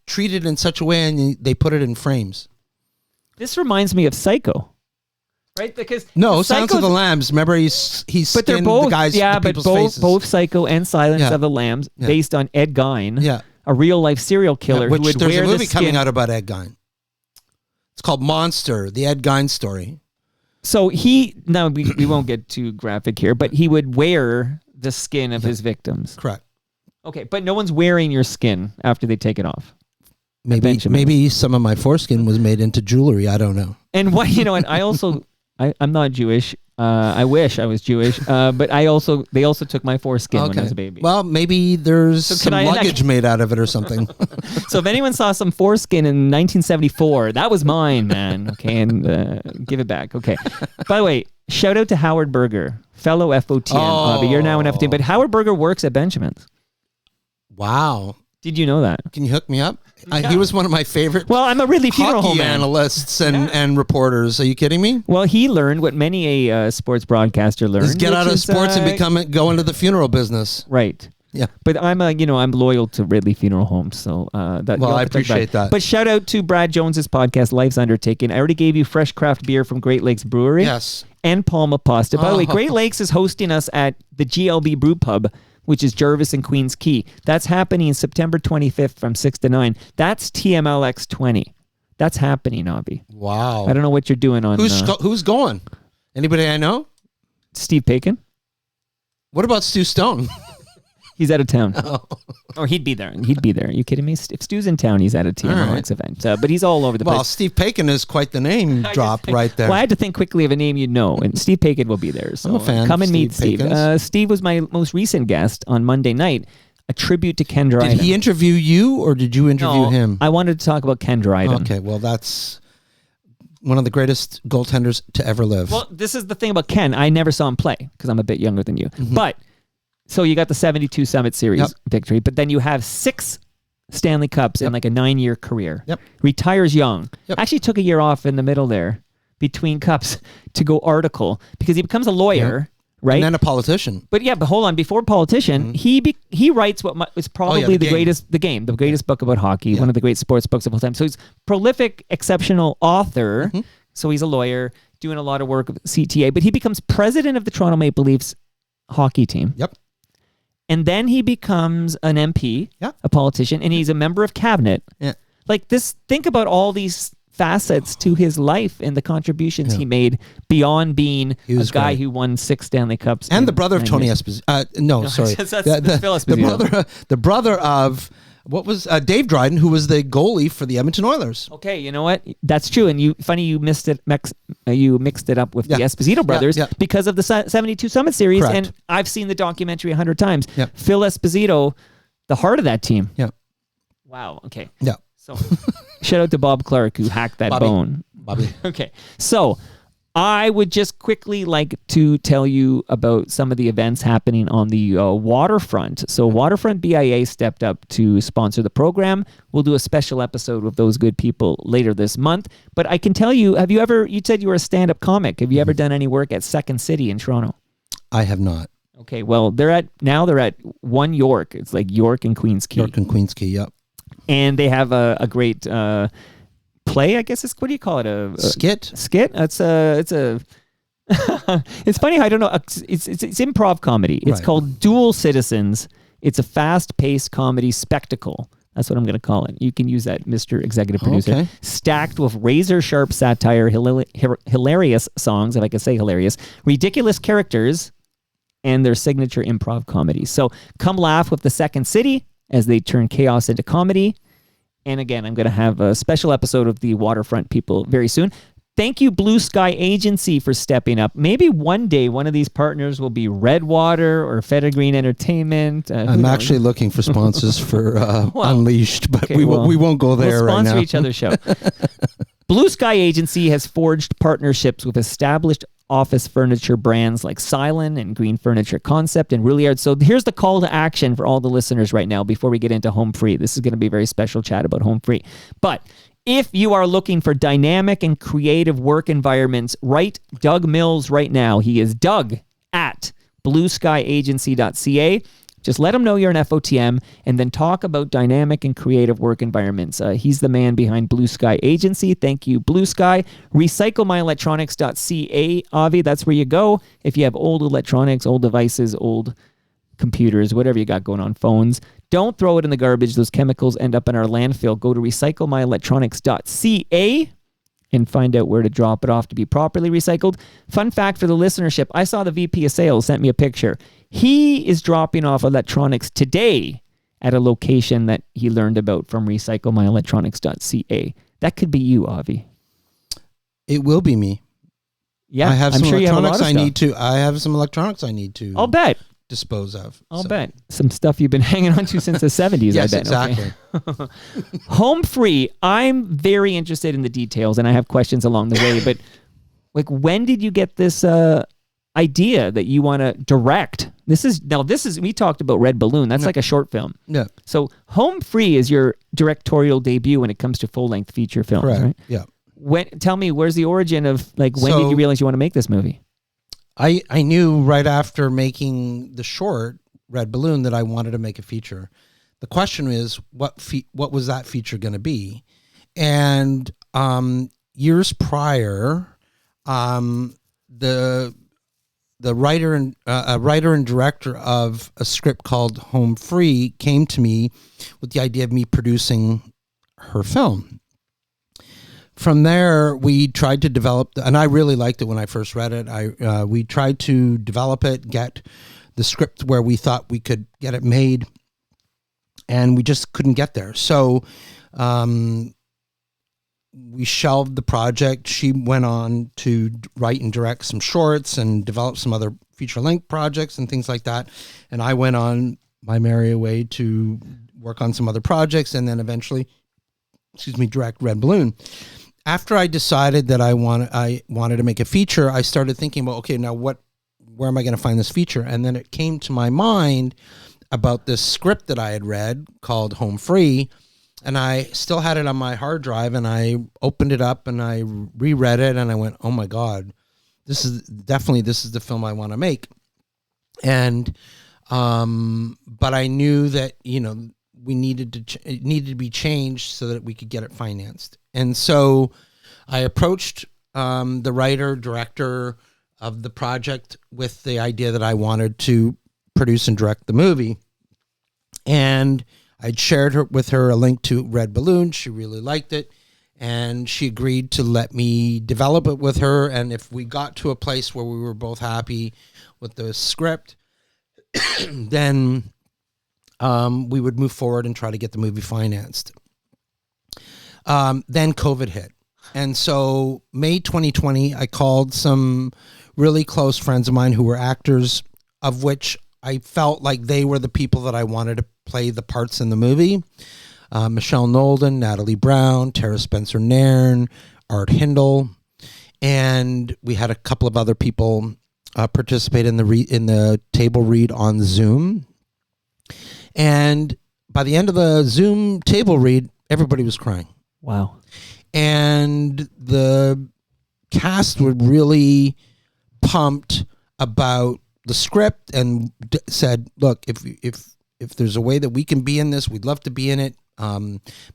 [SPEAKER 4] treat it in such a way, and they put it in frames.
[SPEAKER 3] This reminds me of Psycho, right? Because
[SPEAKER 4] Silence of the Lambs. Remember, he's
[SPEAKER 3] but they're
[SPEAKER 4] skinned
[SPEAKER 3] both
[SPEAKER 4] the guys.
[SPEAKER 3] yeah,
[SPEAKER 4] the
[SPEAKER 3] but
[SPEAKER 4] people's faces.
[SPEAKER 3] both Psycho and Silence of the Lambs, based on Ed Gein, a real life serial killer
[SPEAKER 4] which
[SPEAKER 3] who would
[SPEAKER 4] there's
[SPEAKER 3] wear
[SPEAKER 4] a movie
[SPEAKER 3] the skin.
[SPEAKER 4] coming out about Ed Gein. It's called Monster, the Ed Gein story.
[SPEAKER 3] So we won't get too graphic here, but he would wear the skin of his victims.
[SPEAKER 4] Correct.
[SPEAKER 3] Okay, but no one's wearing your skin after they take it off.
[SPEAKER 4] Maybe some of my foreskin was made into jewelry. I don't know.
[SPEAKER 3] And what and I'm not Jewish. I wish I was Jewish. But they also took my foreskin when I was a baby.
[SPEAKER 4] Well, maybe there's some luggage made out of it or something.
[SPEAKER 3] So if anyone saw some foreskin in 1974, that was mine, man. Okay, and give it back. Okay. By the way, shout out to Howard Berger, fellow FOTN. But you're now an FOTN. But Howard Berger works at Benjamin's.
[SPEAKER 4] Wow.
[SPEAKER 3] Did you know that?
[SPEAKER 4] Can you hook me up? He was one of my favorite.
[SPEAKER 3] Well, I'm a Ridley Funeral Home
[SPEAKER 4] man. Analysts and reporters. Are you kidding me?
[SPEAKER 3] Well, he learned what many a sports broadcaster learned.
[SPEAKER 4] Is get out of sports and go into the funeral business.
[SPEAKER 3] Right.
[SPEAKER 4] Yeah.
[SPEAKER 3] But I'm loyal to Ridley Funeral Home, so
[SPEAKER 4] I appreciate that.
[SPEAKER 3] But shout out to Brad Jones's podcast, Life's Undertaking. I already gave you fresh craft beer from Great Lakes Brewery.
[SPEAKER 4] Yes.
[SPEAKER 3] And Palma Pasta. By the way, Great Lakes is hosting us at the GLB Brew Pub, which is Jervis and Queens Quay. That's happening September 25th from 6 to 9. That's TMLX 20. That's happening, Avi.
[SPEAKER 4] Wow.
[SPEAKER 3] I don't know what you're doing on...
[SPEAKER 4] Who's going? Anybody I know?
[SPEAKER 3] Steve Paikin.
[SPEAKER 4] What about Stu Stone?
[SPEAKER 3] He's out of town. Or he'd be there. Are you kidding me? If Stu's in town, he's at a TMOX event. But he's all over the place.
[SPEAKER 4] Well, Steve Paikin is quite the name drop right there.
[SPEAKER 3] Well, I had to think quickly of a name you'd know, and Steve Paikin will be there. So
[SPEAKER 4] I'm a fan.
[SPEAKER 3] Come and meet
[SPEAKER 4] Steve
[SPEAKER 3] Steve. Steve was my most recent guest on Monday night. A tribute to Ken Dryden.
[SPEAKER 4] Did he interview you, or did you interview him?
[SPEAKER 3] I wanted to talk about Ken Dryden.
[SPEAKER 4] Okay, well, that's one of the greatest goaltenders to ever live.
[SPEAKER 3] Well, this is the thing about Ken. I never saw him play because I'm a bit younger than you.
[SPEAKER 4] Mm-hmm.
[SPEAKER 3] But, so you got the 72 Summit Series victory, but then you have 6 Stanley Cups in like a 9-year career.
[SPEAKER 4] Yep.
[SPEAKER 3] Retires young.
[SPEAKER 4] Yep.
[SPEAKER 3] Actually took a year off in the middle there between cups to go article because he becomes a lawyer, right?
[SPEAKER 4] And then a politician.
[SPEAKER 3] But hold on. Before politician, he writes what is probably the greatest book about hockey, one of the great sports books of all time. So he's prolific, exceptional author. So he's a lawyer doing a lot of work with CTA, but he becomes president of the Toronto Maple Leafs hockey team.
[SPEAKER 4] Yep.
[SPEAKER 3] And then he becomes an MP, a politician, and he's a member of cabinet.
[SPEAKER 4] Yeah.
[SPEAKER 3] Like this, think about all these facets to his life and the contributions he made beyond being a guy who won 6 Stanley Cups.
[SPEAKER 4] And the brother of Tony Esposito. No, sorry.
[SPEAKER 3] That's Phil Esposito.
[SPEAKER 4] The brother of, what was, Dave Dryden, who was the goalie for the Edmonton Oilers.
[SPEAKER 3] Okay, you know what? That's true. And you mixed it up with the Esposito brothers because of the 72 Summit Series.
[SPEAKER 4] Correct.
[SPEAKER 3] And I've seen the documentary 100 times.
[SPEAKER 4] Yeah.
[SPEAKER 3] Phil Esposito, the heart of that team.
[SPEAKER 4] Yeah.
[SPEAKER 3] Wow. Okay.
[SPEAKER 4] Yeah.
[SPEAKER 3] So shout out to Bob Clark who hacked that bone.
[SPEAKER 4] Bobby.
[SPEAKER 3] Okay. So I would just quickly like to tell you about some of the events happening on the waterfront. So Waterfront BIA stepped up to sponsor the program. We'll do a special episode with those good people later this month. But I can tell you, you said you were a stand-up comic. Have you ever done any work at Second City in Toronto?
[SPEAKER 4] I have not.
[SPEAKER 3] Okay. Well, they're at 1 York. It's like York and Queens Quay.
[SPEAKER 4] York and Queens Quay, yep. And
[SPEAKER 3] they have a great play, I guess. What do you call it? A
[SPEAKER 4] skit?
[SPEAKER 3] Skit? It's a. It's funny how I don't know. It's improv comedy. It's called Dual Citizens. It's a fast-paced comedy spectacle. That's what I'm going to call it. You can use that, Mr. Executive Producer.
[SPEAKER 4] Okay.
[SPEAKER 3] Stacked with razor-sharp satire, hilarious songs, if I can say hilarious, ridiculous characters, and their signature improv comedy. So come laugh with the Second City as they turn chaos into comedy. And again, I'm going to have a special episode of the Waterfront people very soon. Thank you, Blue Sky Agency, for stepping up. Maybe one day one of these partners will be Redwater or Federgreen Entertainment.
[SPEAKER 4] I'm actually looking for sponsors for Unleashed, but we won't go there right now.
[SPEAKER 3] We'll sponsor each other's show. Blue Sky Agency has forged partnerships with established office furniture brands like Silent and Green Furniture Concept and Rouliard. So here's the call to action for all the listeners right now before we get into Home Free. This is going to be a very special chat about Home Free. But if you are looking for dynamic and creative work environments, write Doug Mills right now. He is Doug at blueskyagency.ca. Just let him know you're an FOTM and then talk about dynamic and creative work environments. He's the man behind Blue Sky Agency. Thank you, Blue Sky. Recyclemyelectronics.ca, Avi, that's where you go. If you have old electronics, old devices, old computers, whatever you got going on, phones, don't throw it in the garbage. Those chemicals end up in our landfill. Go to recyclemyelectronics.ca and find out where to drop it off to be properly recycled. Fun fact for the listenership, I saw the VP of sales sent me a picture. He is dropping off electronics today at a location that he learned about from recyclemyelectronics.ca. That could be you, Avi.
[SPEAKER 4] It will be me.
[SPEAKER 3] Yeah,
[SPEAKER 4] I have
[SPEAKER 3] I'm
[SPEAKER 4] some
[SPEAKER 3] sure
[SPEAKER 4] electronics
[SPEAKER 3] you have a lot of stuff.
[SPEAKER 4] I have some electronics I need to
[SPEAKER 3] I'll bet.
[SPEAKER 4] dispose of.
[SPEAKER 3] I'll bet. Some stuff you've been hanging on to since the 70s,
[SPEAKER 4] yes,
[SPEAKER 3] I bet.
[SPEAKER 4] Exactly.
[SPEAKER 3] Okay. Home Free. I'm very interested in the details, and I have questions along the way, but like, when did you get this idea that you want to direct? This is we talked about Red Balloon. That's like a short film.
[SPEAKER 4] Yeah.
[SPEAKER 3] So Home Free is your directorial debut when it comes to full-length feature films,
[SPEAKER 4] Correct.
[SPEAKER 3] right?
[SPEAKER 4] Yeah.
[SPEAKER 3] Tell me, where's the origin of, like, when did you realize you want to make this movie?
[SPEAKER 4] I knew right after making the short Red Balloon that I wanted to make a feature. The question is, what was that feature going to be? And years prior, the writer and director of a script called Home Free came to me with the idea of me producing her film. From there, we tried to develop, and I really liked it when I first read it. We tried to develop it, get the script where we thought we could get it made, and we just couldn't get there. So we shelved the project. She went on to write and direct some shorts and develop some other feature-length projects and things like that. And I went on my merry way to work on some other projects, and then eventually, direct Red Balloon. After I decided that I wanted to make a feature, I started thinking about, okay, now where am I going to find this feature? And then it came to my mind about this script that I had read called Home Free, and I still had it on my hard drive, and I opened it up and I reread it, and I went, oh my God, this is the film I want to make. And but I knew that, we it needed to be changed so that we could get it financed. And so I approached the writer, director of the project with the idea that I wanted to produce and direct the movie. And I'd shared with her a link to Red Balloon. She really liked it. And she agreed to let me develop it with her. And if we got to a place where we were both happy with the script, then we would move forward and try to get the movie financed. Then COVID hit. And so May 2020, I called some really close friends of mine who were actors, of which I felt like they were the people that I wanted to play the parts in the movie. Michelle Nolden, Natalie Brown, Tara Spencer-Nairn, Art Hindle. And we had a couple of other people participate in the table read on Zoom. And by the end of the Zoom table read, everybody was crying.
[SPEAKER 3] Wow. And
[SPEAKER 4] the cast were really pumped about the script and said, look, if there's a way that we can be in this, we'd love to be in it.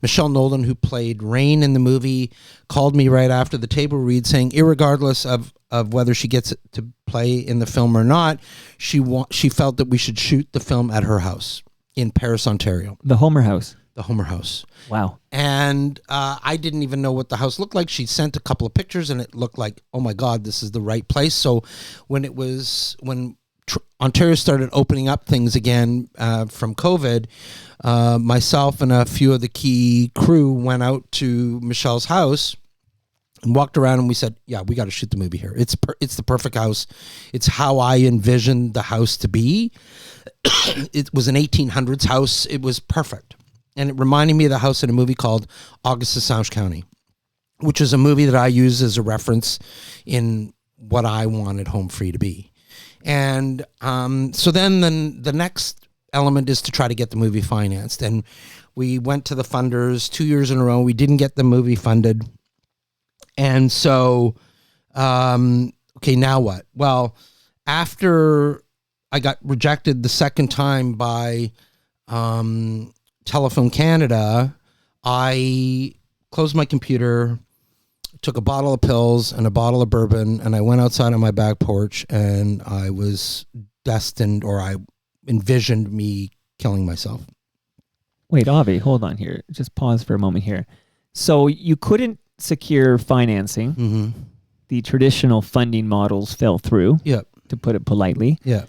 [SPEAKER 4] Michelle Nolan, who played Rain in the movie, called me right after the table read saying, irregardless of whether she gets to play in the film or not, she felt that we should shoot the film at her house in Paris, Ontario.
[SPEAKER 3] The Homer House.
[SPEAKER 4] The Homer House.
[SPEAKER 3] Wow.
[SPEAKER 4] And I didn't even know what the house looked like. She sent a couple of pictures and it looked like, oh my God, this is the right place. So when Ontario started opening up things again from COVID, myself and a few of the key crew went out to Michelle's house and walked around, and we said, yeah, we got to shoot the movie here. It's the perfect house. It's how I envisioned the house to be. It was an 1800s house. It was perfect. And it reminded me of the house in a movie called August of Saanche County, which is a movie that I use as a reference in what I wanted Home Free to be. And so then the next element is to try to get the movie financed. And we went to the funders 2 years in a row. We didn't get the movie funded. And so, okay, now what? Well, after I got rejected the second time by Telephone Canada, I closed my computer, took a bottle of pills and a bottle of bourbon, and I went outside on my back porch, and I was destined, or I envisioned me killing myself.
[SPEAKER 3] Wait, Avi, hold on here. Just pause for a moment here. So you couldn't secure financing.
[SPEAKER 4] Mm-hmm.
[SPEAKER 3] The traditional funding models fell through,
[SPEAKER 4] Yep.
[SPEAKER 3] to put it politely.
[SPEAKER 4] Yeah.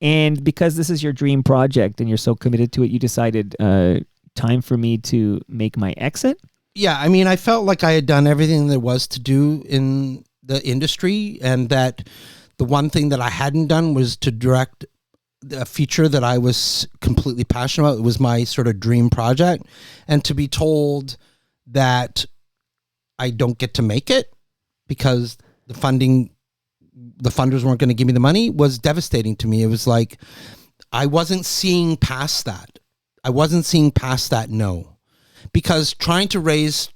[SPEAKER 3] And because this is your dream project and you're so committed to it, you decided time for me to make my exit?
[SPEAKER 4] Yeah, I mean, I felt like I had done everything there was to do in the industry, and that the one thing that I hadn't done was to direct a feature that I was completely passionate about. It was my sort of dream project. And to be told that I don't get to make it because the funders weren't going to give me the money was devastating to me. It was like, I wasn't seeing past that. No. Because trying to raise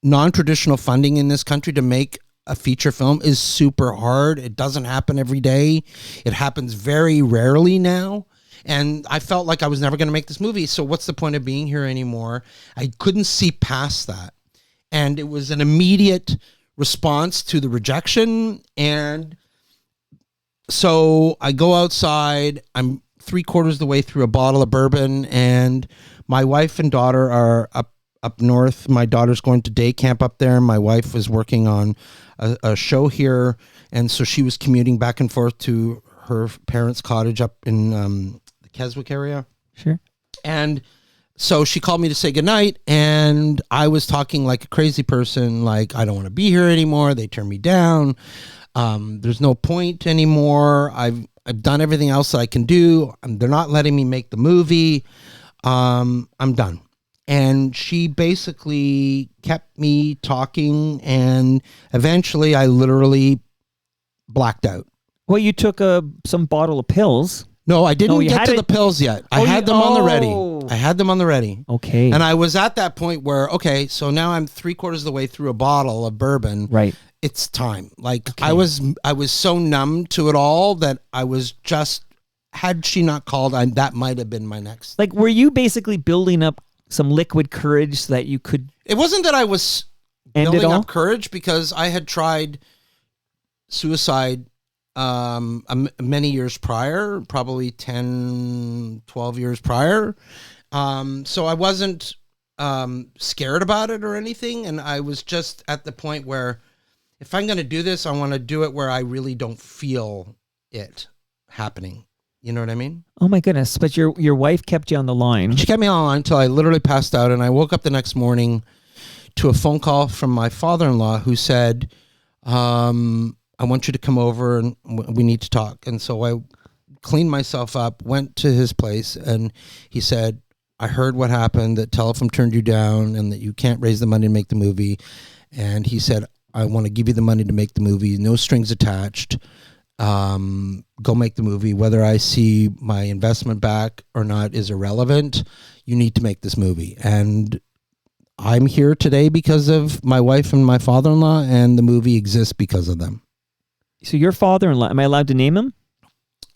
[SPEAKER 4] non-traditional funding in this country to make a feature film is super hard. It doesn't happen every day. It happens very rarely now. And I felt like I was never going to make this movie. So what's the point of being here anymore? I couldn't see past that. And it was an immediate response to the rejection. And so I go outside. I'm 3/4 of the way through a bottle of bourbon, and my wife and daughter are up north. My daughter's going to day camp up there. My wife was working on a show here, and so she was commuting back and forth to her parents' cottage up in the Keswick area.
[SPEAKER 3] Sure.
[SPEAKER 4] And so she called me to say goodnight, and I was talking like a crazy person, like, I don't want to be here anymore. They turned me down. There's no point anymore. I've done everything else that I can do. They're not letting me make the movie. I'm done. And she basically kept me talking, and eventually I literally blacked out.
[SPEAKER 3] Well, you took some bottle of pills.
[SPEAKER 4] No, I didn't
[SPEAKER 3] you
[SPEAKER 4] get
[SPEAKER 3] had
[SPEAKER 4] to
[SPEAKER 3] it-
[SPEAKER 4] the pills yet. I had them on the ready. I had them on the ready.
[SPEAKER 3] Okay.
[SPEAKER 4] And I was at that point where, okay, so now I'm 3/4 of the way through a bottle of bourbon.
[SPEAKER 3] Right.
[SPEAKER 4] It's time. Like I was so numb to it all that I was just, had she not called, that might have been my next.
[SPEAKER 3] Like, were you basically building up some liquid courage so that you could
[SPEAKER 4] It wasn't that I was
[SPEAKER 3] end it
[SPEAKER 4] building
[SPEAKER 3] all?
[SPEAKER 4] up courage, because I had tried suicide many years prior, probably 10, 12 years prior. So I wasn't scared about it or anything. And I was just at the point where, if I'm going to do this, I want to do it where I really don't feel it happening. You know what I mean?
[SPEAKER 3] Oh my goodness! But your wife kept you on the line.
[SPEAKER 4] She kept me on the line until I literally passed out, and I woke up the next morning to a phone call from my father-in-law who said, I want you to come over and we need to talk. And so I cleaned myself up, went to his place, and he said, I heard what happened, that Telefilm turned you down and that you can't raise the money to make the movie. And he said, I want to give you the money to make the movie, no strings attached. Go make the movie. Whether I see my investment back or not is irrelevant. You need to make this movie. And I'm here today because of my wife and my father-in-law, and the movie exists because of them.
[SPEAKER 3] So your father-in-law, am I allowed to name him?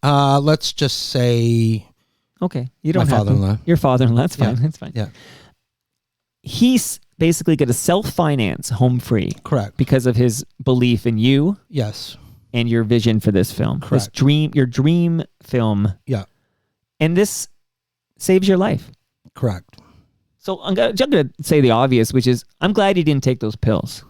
[SPEAKER 4] Let's just say
[SPEAKER 3] Okay, you don't
[SPEAKER 4] my
[SPEAKER 3] have
[SPEAKER 4] father-in-law.
[SPEAKER 3] to. Your father-in-law. That's fine.
[SPEAKER 4] Yeah.
[SPEAKER 3] That's fine.
[SPEAKER 4] Yeah,
[SPEAKER 3] He's basically going to self-finance Home Free
[SPEAKER 4] correct.
[SPEAKER 3] because of his belief in you
[SPEAKER 4] Yes,
[SPEAKER 3] and your vision for this film. This
[SPEAKER 4] Correct.
[SPEAKER 3] your dream film.
[SPEAKER 4] yeah,
[SPEAKER 3] And this saves your life.
[SPEAKER 4] correct.
[SPEAKER 3] So I'm going to say the obvious, which is I'm glad you didn't take those pills.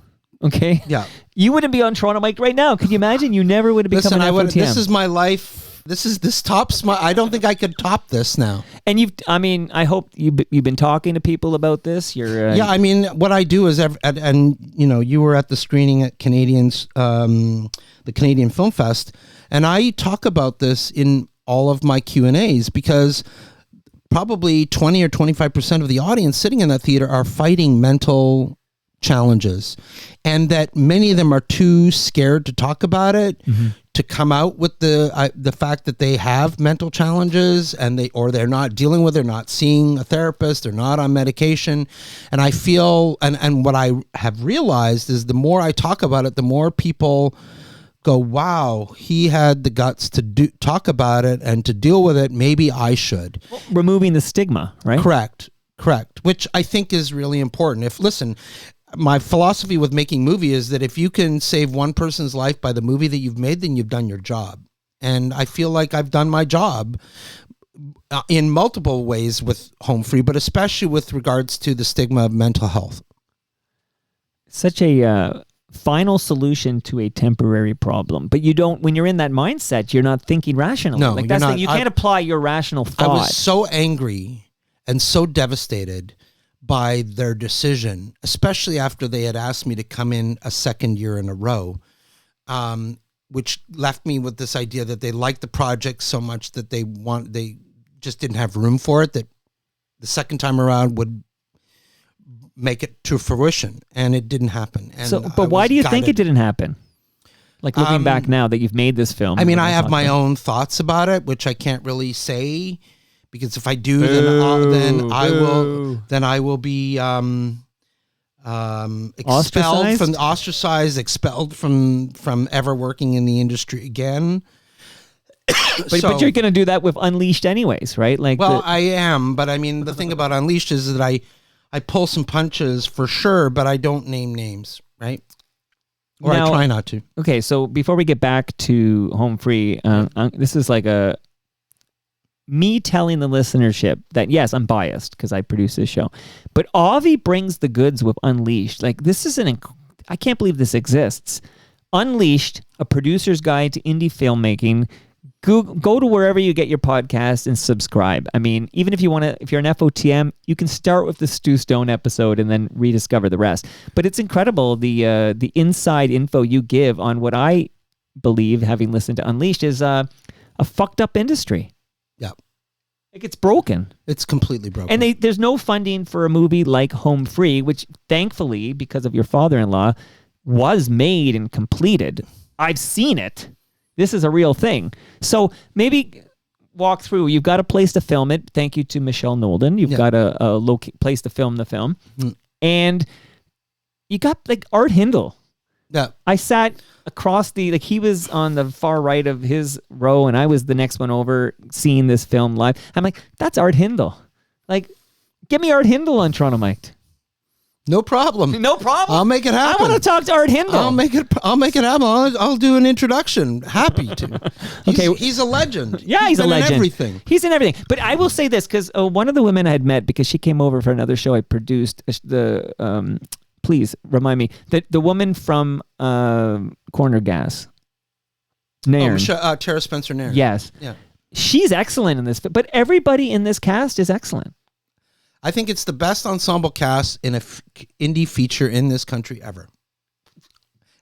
[SPEAKER 3] Okay?
[SPEAKER 4] Yeah.
[SPEAKER 3] You wouldn't be on Toronto Mike right now. Could you imagine? You never would have become
[SPEAKER 4] Listen,
[SPEAKER 3] an FOTM.
[SPEAKER 4] this is my life. This tops my. I don't think I could top this now.
[SPEAKER 3] And I hope you've been talking to people about this. You're
[SPEAKER 4] Yeah, I mean, what I do is, and you know, you were at the screening at the Canadian Film Fest, and I talk about this in all of my Q&As, because probably 20 or 25% of the audience sitting in that theater are fighting mental challenges, and that many of them are too scared to talk about it, to come out with the fact that they have mental challenges, and they're not dealing with it, they're not seeing a therapist, they're not on medication. And I feel, and what I have realized is, the more I talk about it, the more people go, wow, he had the guts to talk about it and to deal with it. Maybe I should.
[SPEAKER 3] removing the stigma, right?
[SPEAKER 4] Correct. Which I think is really important. Listen, my philosophy with making movie is that if you can save one person's life by the movie that you've made, then you've done your job. And I feel like I've done my job in multiple ways with Home Free, but especially with regards to the stigma of mental health.
[SPEAKER 3] Such a final solution to a temporary problem. But you don't, when you're in that mindset, you're not thinking rationally.
[SPEAKER 4] No,
[SPEAKER 3] like
[SPEAKER 4] you're
[SPEAKER 3] that's the
[SPEAKER 4] not.
[SPEAKER 3] thing. You can't apply your rational
[SPEAKER 4] I
[SPEAKER 3] thought.
[SPEAKER 4] was so angry and so devastated by their decision, especially after they had asked me to come in a second year in a row, which left me with this idea that they liked the project so much that they just didn't have room for it, that the second time around would make it to fruition, and it didn't happen. And
[SPEAKER 3] so, but why do you think it didn't happen? Like looking back now that you've made this film.
[SPEAKER 4] I mean, I have my own thoughts about it, which I can't really say, because if I do, then I will be ostracized, expelled from ever working in the industry again.
[SPEAKER 3] But you're going to do that with Unleashed anyways, right? Like,
[SPEAKER 4] I am, but I mean, the thing about Unleashed is that I pull some punches for sure, but I don't name names, right? Or I try not to.
[SPEAKER 3] Okay, so before we get back to Home Free, this is like me telling the listenership that, yes, I'm biased because I produce this show, but Avi brings the goods with Unleashed. Like, this is I can't believe this exists. Unleashed, a producer's guide to indie filmmaking, go to wherever you get your podcast and subscribe. I mean, even if you want to, if you're an FOTM, you can start with the Stu Stone episode and then rediscover the rest. But it's incredible the inside info you give on what I believe, having listened to Unleashed, is a fucked up industry.
[SPEAKER 4] Yeah.
[SPEAKER 3] Like, it's broken.
[SPEAKER 4] It's completely broken.
[SPEAKER 3] And there's no funding for a movie like Home Free, which thankfully, because of your father-in-law, was made and completed. I've seen it. This is a real thing. So maybe walk through. You've got a place to film it. Thank you to Michelle Nolden. You've got a place to film the film. And you got like Art Hindle.
[SPEAKER 4] Yeah.
[SPEAKER 3] I sat across he was on the far right of his row and I was the next one over seeing this film live. I'm like, that's Art Hindle. Like, get me Art Hindle on Toronto Mike.
[SPEAKER 4] No problem.
[SPEAKER 3] No problem.
[SPEAKER 4] I'll make it happen.
[SPEAKER 3] I want to talk to Art Hindle.
[SPEAKER 4] I'll make it happen. I'll do an introduction. Happy to. He's a legend.
[SPEAKER 3] Yeah, he's a legend.
[SPEAKER 4] In everything.
[SPEAKER 3] He's in everything. But I will say this, because one of the women I had met, because she came over for another show I produced, please remind me, the woman from Corner Gas, Nairn.
[SPEAKER 4] Tara Spencer Nairn.
[SPEAKER 3] Yes.
[SPEAKER 4] Yeah.
[SPEAKER 3] She's excellent in this, but everybody in this cast is excellent.
[SPEAKER 4] I think it's the best ensemble cast in a indie feature in this country ever.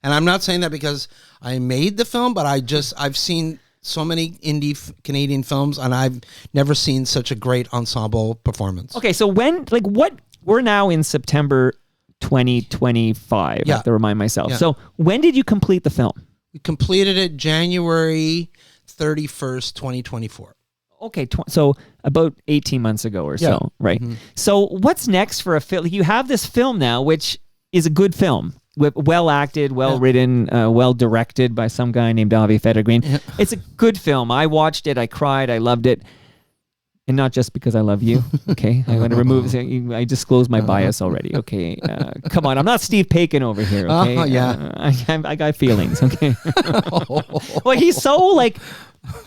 [SPEAKER 4] And I'm not saying that because I made the film, but I've seen so many indie Canadian films, and I've never seen such a great ensemble performance.
[SPEAKER 3] Okay, so we're now in September 2025. I have to remind myself.
[SPEAKER 4] Yeah.
[SPEAKER 3] So when did you complete the film?
[SPEAKER 4] We completed it January 31st, 2024.
[SPEAKER 3] Okay, so about 18 months ago or so, right? Mm-hmm. So what's next for a film? You have this film now, which is a good film, well acted, well written, well directed by some guy named Avi Federgreen. Yeah. It's a good film. I watched it, I cried, I loved it. And not just because I love you, okay? I want to remove. I disclosed my bias already, okay? Come on, I'm not Steve Paikin over here, okay? I got feelings, okay? Well, he's so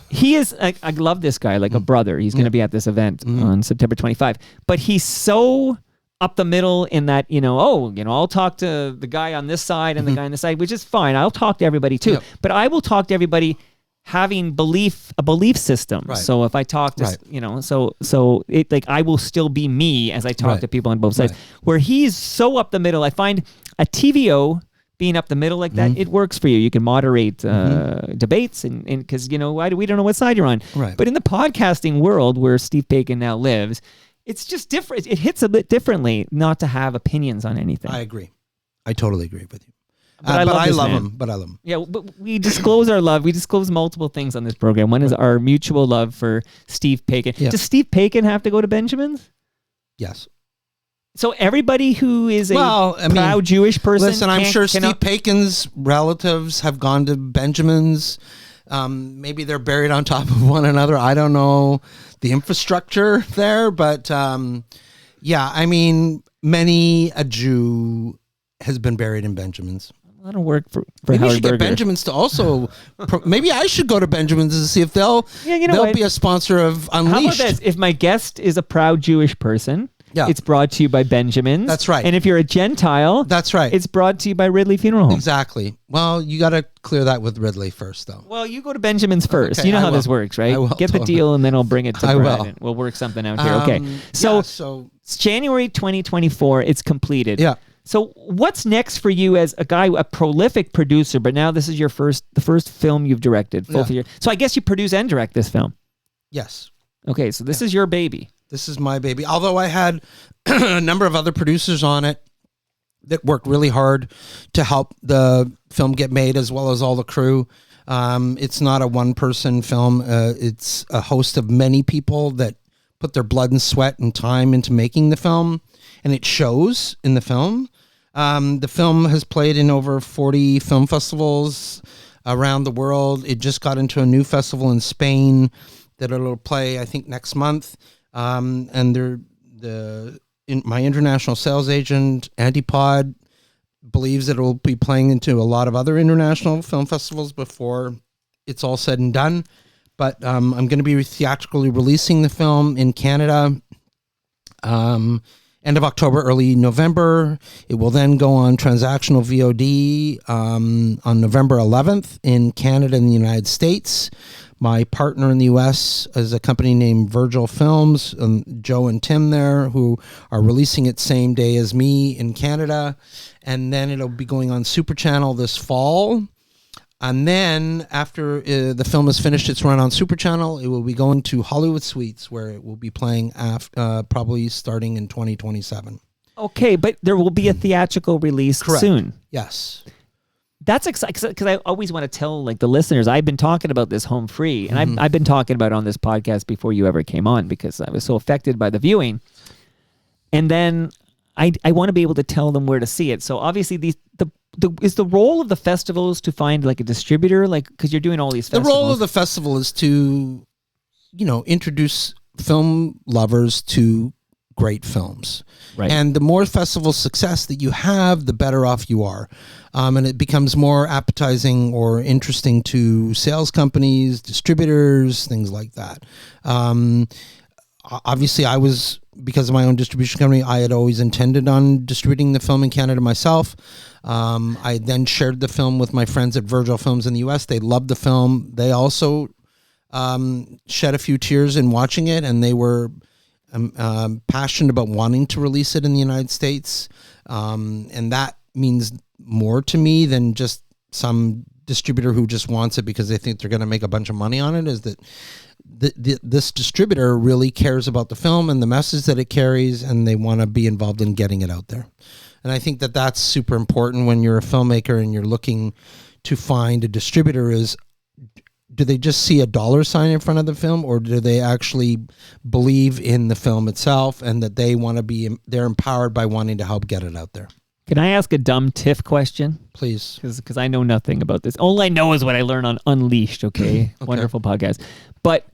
[SPEAKER 3] he is. I love this guy like a brother. He's going to be at this event on September 25. But he's so up the middle in that I'll talk to the guy on this side and the guy on this side, which is fine. I'll talk to everybody too, but I will talk to everybody having a belief system. Right. So if I talk to, so it I will still be me as I talk to people on both sides. Where he's so up the middle, I find a TVO being up the middle like that, it works for you. You can moderate debates and because we don't know what side you're on. Right. But in the podcasting world where Steve Paikin now lives, it's just different. It hits a bit differently not to have opinions on anything.
[SPEAKER 4] I agree. I totally agree with you.
[SPEAKER 3] But I love
[SPEAKER 4] him. But I love him.
[SPEAKER 3] Yeah, but we disclose our love. We disclose multiple things on this program. One is our mutual love for Steve Paikin. Yeah. Does Steve Paikin have to go to Benjamin's?
[SPEAKER 4] Yes.
[SPEAKER 3] So everybody who is a proud Jewish person.
[SPEAKER 4] Listen, I'm sure Steve Paikin's relatives have gone to Benjamin's. Maybe they're buried on top of one another. I don't know the infrastructure there, but many a Jew has been buried in Benjamin's.
[SPEAKER 3] A lot of work for
[SPEAKER 4] maybe
[SPEAKER 3] Howard
[SPEAKER 4] we should
[SPEAKER 3] Berger.
[SPEAKER 4] get Benjamin's to also. Maybe I should go to Benjamin's to see if they'll be a sponsor of Unleashed.
[SPEAKER 3] How about this? If my guest is a proud Jewish person, it's brought to you by Benjamin's.
[SPEAKER 4] That's right.
[SPEAKER 3] And if you're a Gentile,
[SPEAKER 4] that's right.
[SPEAKER 3] It's brought to you by Ridley Funeral Home.
[SPEAKER 4] Exactly. Well, you got to clear that with Ridley first, though.
[SPEAKER 3] Well, you go to Benjamin's first.
[SPEAKER 4] Okay,
[SPEAKER 3] you know how this works, right?
[SPEAKER 4] I will,
[SPEAKER 3] Get the deal, and then I'll bring it to Brad. And we'll work something out here. Okay. So it's January 2024. It's completed.
[SPEAKER 4] Yeah.
[SPEAKER 3] So what's next for you as a guy, a prolific producer, but now this is the first film you've directed. So I guess you produce and direct this film.
[SPEAKER 4] Yes.
[SPEAKER 3] Okay, so this is your baby.
[SPEAKER 4] This is my baby. Although I had a number of other producers on it that worked really hard to help the film get made, as well as all the crew. It's not a one-person film. It's a host of many people that put their blood and sweat and time into making the film, and it shows in the film. The film has played in over 40 film festivals around the world. It just got into a new festival in Spain that it'll play, I think, next month. And my international sales agent, Antipod, believes that it will be playing into a lot of other international film festivals before it's all said and done. But I'm going to be theatrically releasing the film in Canada end of October, early November. It will then go on transactional VOD on November 11th in Canada and the United States. My partner in the U.S. is a company named Virgil Films, Joe and Tim there, who are releasing it same day as me in Canada. And then it'll be going on Super Channel this fall. And then after the film has finished its run on Super Channel, it will be going to Hollywood Suites, where it will be playing probably starting in 2027.
[SPEAKER 3] Okay, but there will be a theatrical release soon.
[SPEAKER 4] Yes.
[SPEAKER 3] That's exciting because I always want to tell like the listeners, I've been talking about this Home Free, and I've been talking about it on this podcast before you ever came on because I was so affected by the viewing. And then I want to be able to tell them where to see it. So obviously is the role of the festivals to find like a distributor, like because you're doing all these festivals?
[SPEAKER 4] The role of the festival is to, introduce film lovers to great films.
[SPEAKER 3] Right.
[SPEAKER 4] And the more festival success that you have, the better off you are. And it becomes more appetizing or interesting to sales companies, distributors, things like that. Obviously, because of my own distribution company, I had always intended on distributing the film in Canada myself. I then shared the film with my friends at Virgil Films in the U.S. They loved the film. They also shed a few tears in watching it, and they were passionate about wanting to release it in the United States. And that means more to me than just some distributor who just wants it because they think they're going to make a bunch of money on it, is that this distributor really cares about the film and the message that it carries, and they want to be involved in getting it out there. And I think that that's super important when you're a filmmaker and you're looking to find a distributor. Is do they just see a dollar sign in front of the film, or do they actually believe in the film itself and that they're empowered by wanting to help get it out there?
[SPEAKER 3] Can I ask a dumb TIFF question?
[SPEAKER 4] Please.
[SPEAKER 3] Because I know nothing about this. All I know is what I learned on Unleashed, okay? Wonderful podcast. But,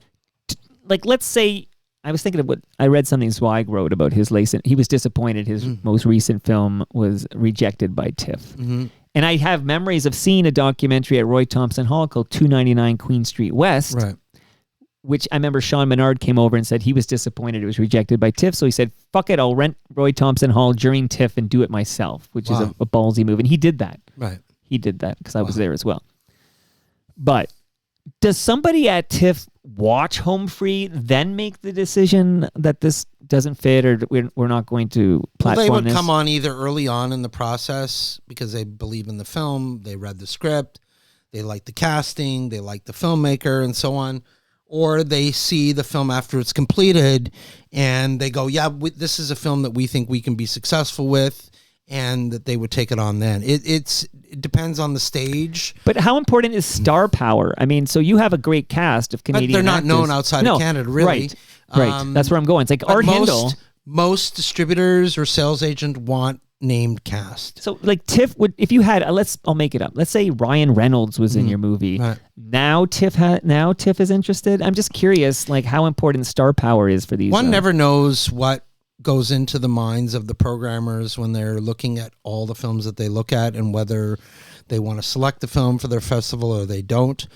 [SPEAKER 3] let's say, I was thinking of what, I read something Zweig wrote about his he was disappointed his most recent film was rejected by TIFF. Mm-hmm. And I have memories of seeing a documentary at Roy Thompson Hall called 299 Queen Street West,
[SPEAKER 4] right,
[SPEAKER 3] which I remember Sean Menard came over and said he was disappointed it was rejected by TIFF. So he said, fuck it, I'll rent Roy Thompson Hall during TIFF and do it myself, which is a ballsy move. And he did that.
[SPEAKER 4] Right.
[SPEAKER 3] He did that because I was there as well. But does somebody at TIFF watch Home Free, then make the decision that this doesn't fit or we're not going to platform
[SPEAKER 4] they would
[SPEAKER 3] this?
[SPEAKER 4] come on either early on in the process because they believe in the film, they read the script, they like the casting, they like the filmmaker and so on. Or they see the film after it's completed and they go, yeah, this is a film that we think we can be successful with, and that they would take it on then. It depends on the stage.
[SPEAKER 3] But how important is star power? I mean, so you have a great cast of Canadian
[SPEAKER 4] But they're not
[SPEAKER 3] actors.
[SPEAKER 4] known outside of Canada, really.
[SPEAKER 3] Right. That's where I'm going. It's like Art Hindle.
[SPEAKER 4] Most distributors or sales agent want named cast.
[SPEAKER 3] So like TIFF would, if you had, I'll make it up. Let's say Ryan Reynolds was in your movie.
[SPEAKER 4] Right.
[SPEAKER 3] Now TIFF is interested. I'm just curious, like how important star power is for these.
[SPEAKER 4] One never knows what goes into the minds of the programmers when they're looking at all the films that they look at and whether they want to select the film for their festival or they don't.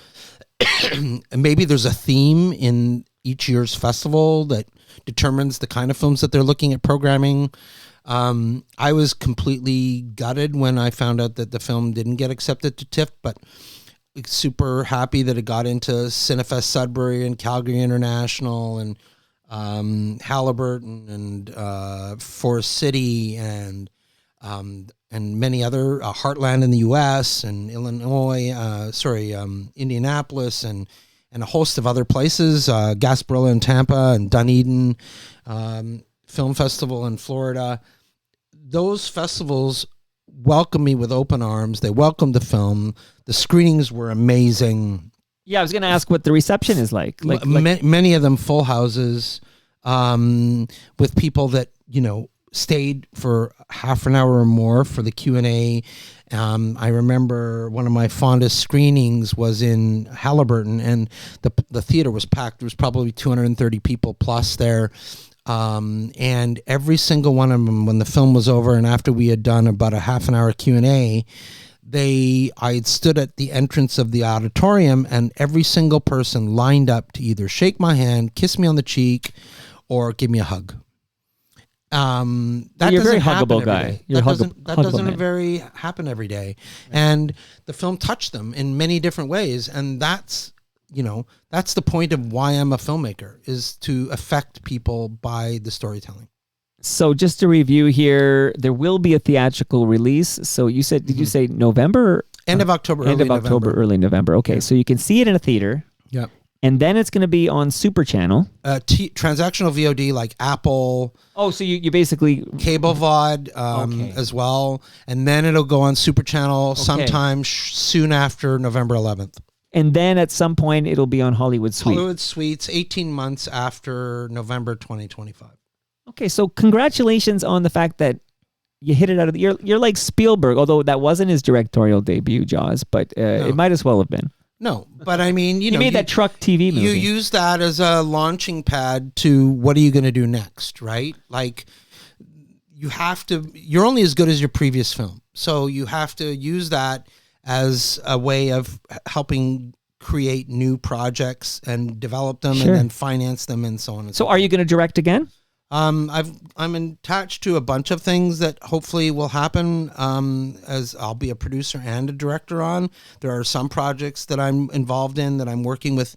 [SPEAKER 4] And maybe there's a theme in each year's festival that determines the kind of films that they're looking at programming. I was completely gutted when I found out that the film didn't get accepted to TIFF, but super happy that it got into Cinefest Sudbury and Calgary International and Halliburton and Forest City and many other Heartland in the U.S. and Indianapolis and a host of other places, Gasparilla in Tampa and Dunedin Film Festival in Florida. Those festivals welcomed me with open arms. They welcomed the film. The screenings were amazing.
[SPEAKER 3] Yeah, I was going to ask what the reception is like.
[SPEAKER 4] Many of them full houses with people that, stayed for half an hour or more for the Q&A. I remember one of my fondest screenings was in Halliburton, and the theater was packed. There was probably 230 people plus there. And every single one of them, when the film was over and after we had done about a half an hour Q&A, I had stood at the entrance of the auditorium, and every single person lined up to either shake my hand, kiss me on the cheek, or give me a hug. That
[SPEAKER 3] You're a very
[SPEAKER 4] doesn't happen
[SPEAKER 3] huggable
[SPEAKER 4] every
[SPEAKER 3] guy.
[SPEAKER 4] day.
[SPEAKER 3] You're
[SPEAKER 4] That
[SPEAKER 3] huggable
[SPEAKER 4] doesn't
[SPEAKER 3] man.
[SPEAKER 4] very happen every day. And the film touched them in many different ways. And that's the point of why I'm a filmmaker, is to affect people by the storytelling.
[SPEAKER 3] So just to review here, there will be a theatrical release. So you said, did you say November?
[SPEAKER 4] End of October,
[SPEAKER 3] End
[SPEAKER 4] early
[SPEAKER 3] of October,
[SPEAKER 4] November.
[SPEAKER 3] early November. Okay, so you can see it in a theater.
[SPEAKER 4] Yep.
[SPEAKER 3] And then it's going to be on Super Channel.
[SPEAKER 4] Transactional VOD like Apple,
[SPEAKER 3] Oh, so you basically...
[SPEAKER 4] cable VOD
[SPEAKER 3] Okay.
[SPEAKER 4] as well. And then it'll go on Super Channel sometime soon after November 11th.
[SPEAKER 3] And then at some point, it'll be on Hollywood Suite.
[SPEAKER 4] Hollywood Suites, 18 months after November 2025.
[SPEAKER 3] Okay, so congratulations on the fact that you hit it out of the... You're like Spielberg, although that wasn't his directorial debut, Jaws, but it might as well have been.
[SPEAKER 4] No, but I mean,
[SPEAKER 3] You made that truck TV movie.
[SPEAKER 4] You use that as a launching pad to what are you going to do next, right? Like, you're only as good as your previous film. So you have to use that as a way of helping create new projects and develop them
[SPEAKER 3] Sure.
[SPEAKER 4] and then finance them and so on and so
[SPEAKER 3] So are you going to direct again?
[SPEAKER 4] I'm attached to a bunch of things that hopefully will happen as I'll be a producer and a director on. There are some projects that I'm involved in that I'm working with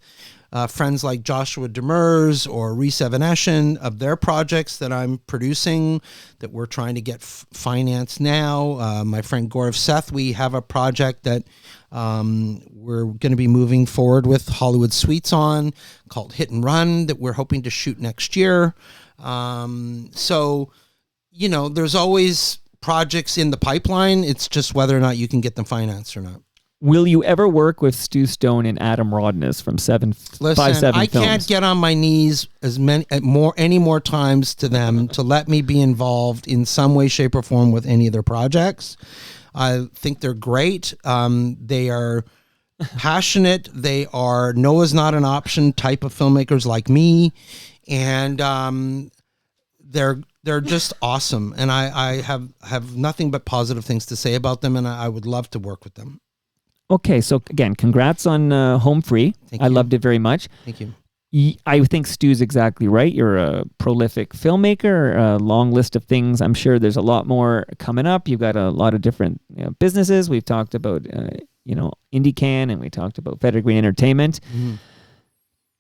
[SPEAKER 4] friends like Joshua Demers or Reese Evanescen of their projects that I'm producing that we're trying to get financed now. My friend Gaurav Seth, we have a project that we're going to be moving forward with Hollywood Suites on called Hit and Run that we're hoping to shoot next year. So, there's always projects in the pipeline. It's just whether or not you can get them financed or not.
[SPEAKER 3] Will you ever work with Stu Stone and Adam Rodness from 757
[SPEAKER 4] I
[SPEAKER 3] Films?
[SPEAKER 4] can't get on my knees any more times to them to let me be involved in some way, shape, or form with any of their projects. I think they're great. They are passionate. They are Noah's not an option type of filmmakers like me. And they're just awesome, and I have nothing but positive things to say about them, and I would love to work with them.
[SPEAKER 3] Okay, so again, congrats on Home Free.
[SPEAKER 4] Thank
[SPEAKER 3] I
[SPEAKER 4] you.
[SPEAKER 3] loved it very much.
[SPEAKER 4] Thank you.
[SPEAKER 3] I think Stu's exactly right. You're a prolific filmmaker, a long list of things. I'm sure there's a lot more coming up. You've got a lot of different businesses. We've talked about IndieCan, and we talked about Federgreen Entertainment.
[SPEAKER 4] Mm-hmm.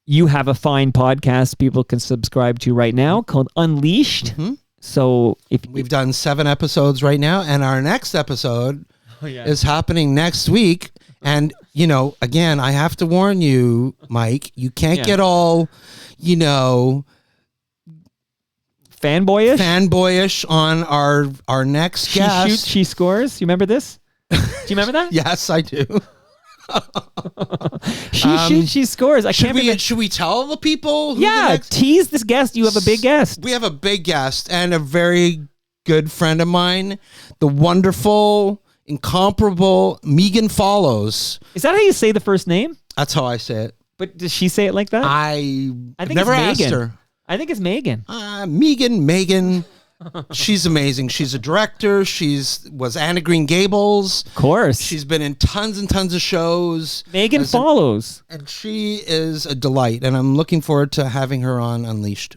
[SPEAKER 3] You have a fine podcast people can subscribe to right now called Unleashed.
[SPEAKER 4] Mm-hmm.
[SPEAKER 3] So if
[SPEAKER 4] We've done 7 episodes right now, and our next episode is happening next week. And, again, I have to warn you, Mike, you can't get all,
[SPEAKER 3] fanboyish
[SPEAKER 4] on our next
[SPEAKER 3] she
[SPEAKER 4] guest.
[SPEAKER 3] shoots, she scores. You remember this? Do you remember that?
[SPEAKER 4] Yes, I do.
[SPEAKER 3] She shoots, she scores. I can't remember.
[SPEAKER 4] Should we tell the people? Who the
[SPEAKER 3] Yeah,
[SPEAKER 4] next-
[SPEAKER 3] tease this guest. You have a big guest.
[SPEAKER 4] We have a big guest and a very good friend of mine, the wonderful, incomparable Megan Follows.
[SPEAKER 3] Is that how you say the first name?
[SPEAKER 4] That's how I say it.
[SPEAKER 3] But does she say it like that?
[SPEAKER 4] I
[SPEAKER 3] think
[SPEAKER 4] never
[SPEAKER 3] it's
[SPEAKER 4] asked
[SPEAKER 3] Megan.
[SPEAKER 4] her.
[SPEAKER 3] I think it's Megan.
[SPEAKER 4] Megan. She's amazing. She's a director. Was Anna Green Gables.
[SPEAKER 3] Of course.
[SPEAKER 4] She's been in tons and tons of shows.
[SPEAKER 3] Megan follows.
[SPEAKER 4] And she is a delight. And I'm looking forward to having her on Unleashed.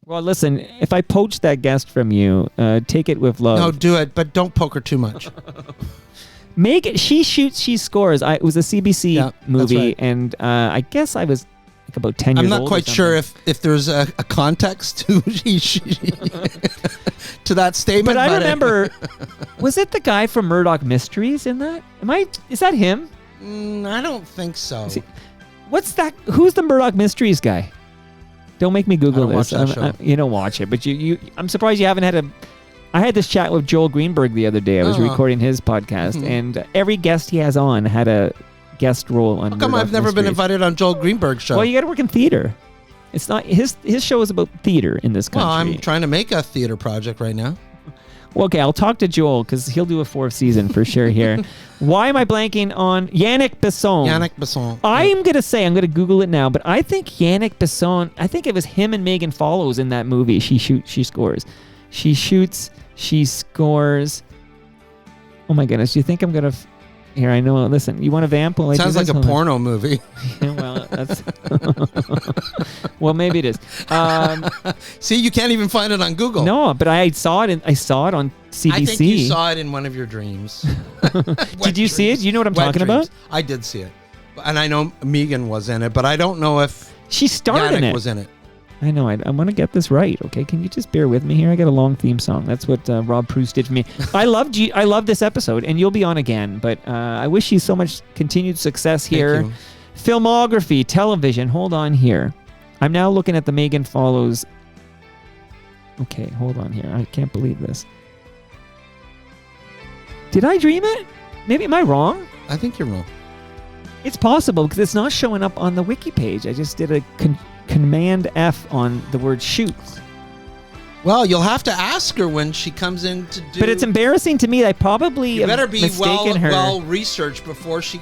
[SPEAKER 3] Well, listen, if I poach that guest from you, take it with love.
[SPEAKER 4] No, do it, but don't poke her too much.
[SPEAKER 3] Megan, she shoots, she scores. It was a CBC movie,
[SPEAKER 4] right.
[SPEAKER 3] And I guess I was like about 10 years old.
[SPEAKER 4] I'm not quite sure if there's a context to to that statement.
[SPEAKER 3] But I remember, was it the guy from Murdoch Mysteries in that? Is that him?
[SPEAKER 4] I don't think so.
[SPEAKER 3] What's that? Who's the Murdoch Mysteries guy? Don't make me Google
[SPEAKER 4] I don't
[SPEAKER 3] this.
[SPEAKER 4] watch that show.
[SPEAKER 3] You don't watch it, but I'm surprised you haven't had I had this chat with Joel Greenberg the other day. I was recording his podcast, and every guest he has on had a guest role on.
[SPEAKER 4] How come
[SPEAKER 3] Murdoch
[SPEAKER 4] I've never been
[SPEAKER 3] Mysteries.
[SPEAKER 4] invited on Joel Greenberg's show?
[SPEAKER 3] Well, you got to work in theater. It's not his show is about theater in this country.
[SPEAKER 4] Well, I'm trying to make a theater project right now.
[SPEAKER 3] Well, okay, I'll talk to Joel because he'll do a 4th season for sure here. Why am I blanking on Yannick Besson?
[SPEAKER 4] Yannick Besson.
[SPEAKER 3] I'm going to Google it now, but I think Yannick Besson, I think it was him and Megan Follows in that movie. She scores. She shoots, she scores. Oh my goodness, do you think I'm going to... Here, I know. Listen, you want a vamp? Well,
[SPEAKER 4] Sounds like a porno movie.
[SPEAKER 3] Yeah, well, that's... well, maybe it is.
[SPEAKER 4] See, you can't even find it on Google.
[SPEAKER 3] No, but I saw it on CBC.
[SPEAKER 4] I think you saw it in one of your dreams.
[SPEAKER 3] Did you see it? You know what I'm
[SPEAKER 4] Wet
[SPEAKER 3] talking
[SPEAKER 4] dreams.
[SPEAKER 3] about?
[SPEAKER 4] I did see it. And I know Megan was in it, but I don't know if
[SPEAKER 3] She starred in
[SPEAKER 4] Yannick
[SPEAKER 3] it.
[SPEAKER 4] was in it.
[SPEAKER 3] I know. I want to get this right. Okay, can you just bear with me here? I got a long theme song. That's what Rob Proust did for me. I love this episode, and you'll be on again. But I wish you so much continued success here.
[SPEAKER 4] Thank you.
[SPEAKER 3] Filmography, television. Hold on here. I'm now looking at the Megan Follows. Okay, hold on here. I can't believe this. Did I dream it? Maybe am I wrong?
[SPEAKER 4] I think you're wrong.
[SPEAKER 3] It's possible because it's not showing up on the wiki page. I just did a Command F on the word shoot.
[SPEAKER 4] Well, you'll have to ask her when she comes in to do.
[SPEAKER 3] But it's embarrassing to me. I probably
[SPEAKER 4] You better be
[SPEAKER 3] mistaken her.
[SPEAKER 4] well researched before she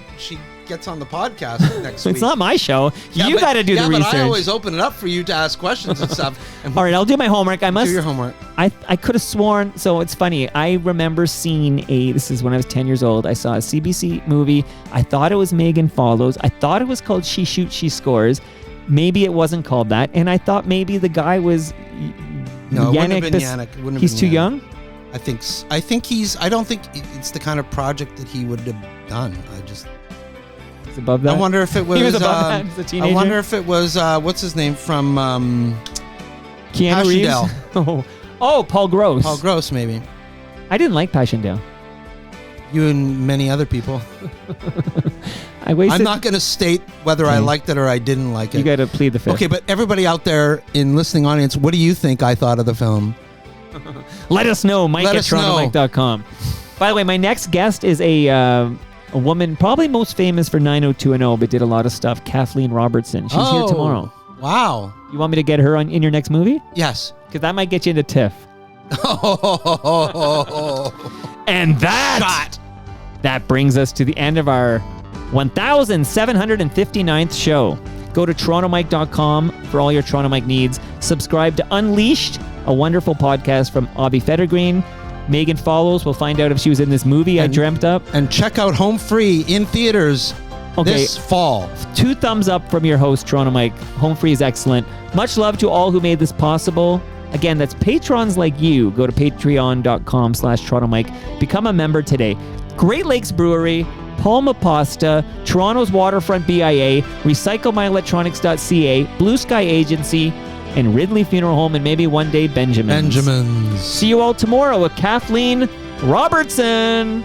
[SPEAKER 4] gets on the podcast next week.
[SPEAKER 3] It's not my show. You got to do the research.
[SPEAKER 4] Yeah, but I always open it up for you to ask questions and stuff. And
[SPEAKER 3] All right, I'll do my homework. I must
[SPEAKER 4] do your homework.
[SPEAKER 3] I could have sworn. So it's funny. I remember seeing this is when I was 10 years old. I saw a CBC movie. I thought it was Megan Follows. I thought it was called She Shoots, She Scores. Maybe it wasn't called that. And I thought maybe the guy was
[SPEAKER 4] No, it wouldn't have
[SPEAKER 3] Yannick.
[SPEAKER 4] been Yannick. It wouldn't have
[SPEAKER 3] He's
[SPEAKER 4] been
[SPEAKER 3] too
[SPEAKER 4] Yannick.
[SPEAKER 3] young?
[SPEAKER 4] I don't think it's the kind of project that he would have done.
[SPEAKER 3] He's above that.
[SPEAKER 4] I wonder if it was.
[SPEAKER 3] He was above that as a teenager?
[SPEAKER 4] I wonder if it was. What's his name from
[SPEAKER 3] Keanu Reeves?
[SPEAKER 4] Passchendaele.
[SPEAKER 3] Oh, Paul Gross.
[SPEAKER 4] Paul Gross, maybe.
[SPEAKER 3] I didn't like Passchendaele.
[SPEAKER 4] You and many other people.
[SPEAKER 3] I wasted.
[SPEAKER 4] I'm not going to state whether I liked it or I didn't like it.
[SPEAKER 3] You got to plead the fifth.
[SPEAKER 4] Okay, but everybody out there in listening audience, what do you think I thought of the film?
[SPEAKER 3] Let us know, Mike
[SPEAKER 4] Let
[SPEAKER 3] at
[SPEAKER 4] us know.
[SPEAKER 3] TorontoMike.com. By the way, my next guest is a woman probably most famous for 90210, but did a lot of stuff, Kathleen Robertson. She's here tomorrow.
[SPEAKER 4] Wow.
[SPEAKER 3] You want me to get her in your next movie?
[SPEAKER 4] Yes.
[SPEAKER 3] Because that might get you into TIFF. And that brings us to the end of our 1,759th show. Go to TorontoMike.com for all your Toronto Mike needs. Subscribe to Unleashed, a wonderful podcast from Avi Federgreen. Megan Follows. We'll find out if she was in this movie I dreamt up.
[SPEAKER 4] And check out Home Free in theaters this fall. 2
[SPEAKER 3] thumbs up from your host, Toronto Mike. Home Free is excellent. Much love to all who made this possible. Again, that's patrons like you. Go to patreon.com/Toronto Mike. Become a member today. Great Lakes Brewery, Palma Pasta, Toronto's Waterfront BIA, RecycleMyElectronics.ca, Blue Sky Agency, and Ridley Funeral Home, and maybe one day Benjamin's.
[SPEAKER 4] Benjamin's.
[SPEAKER 3] See you all tomorrow with Kathleen Robertson.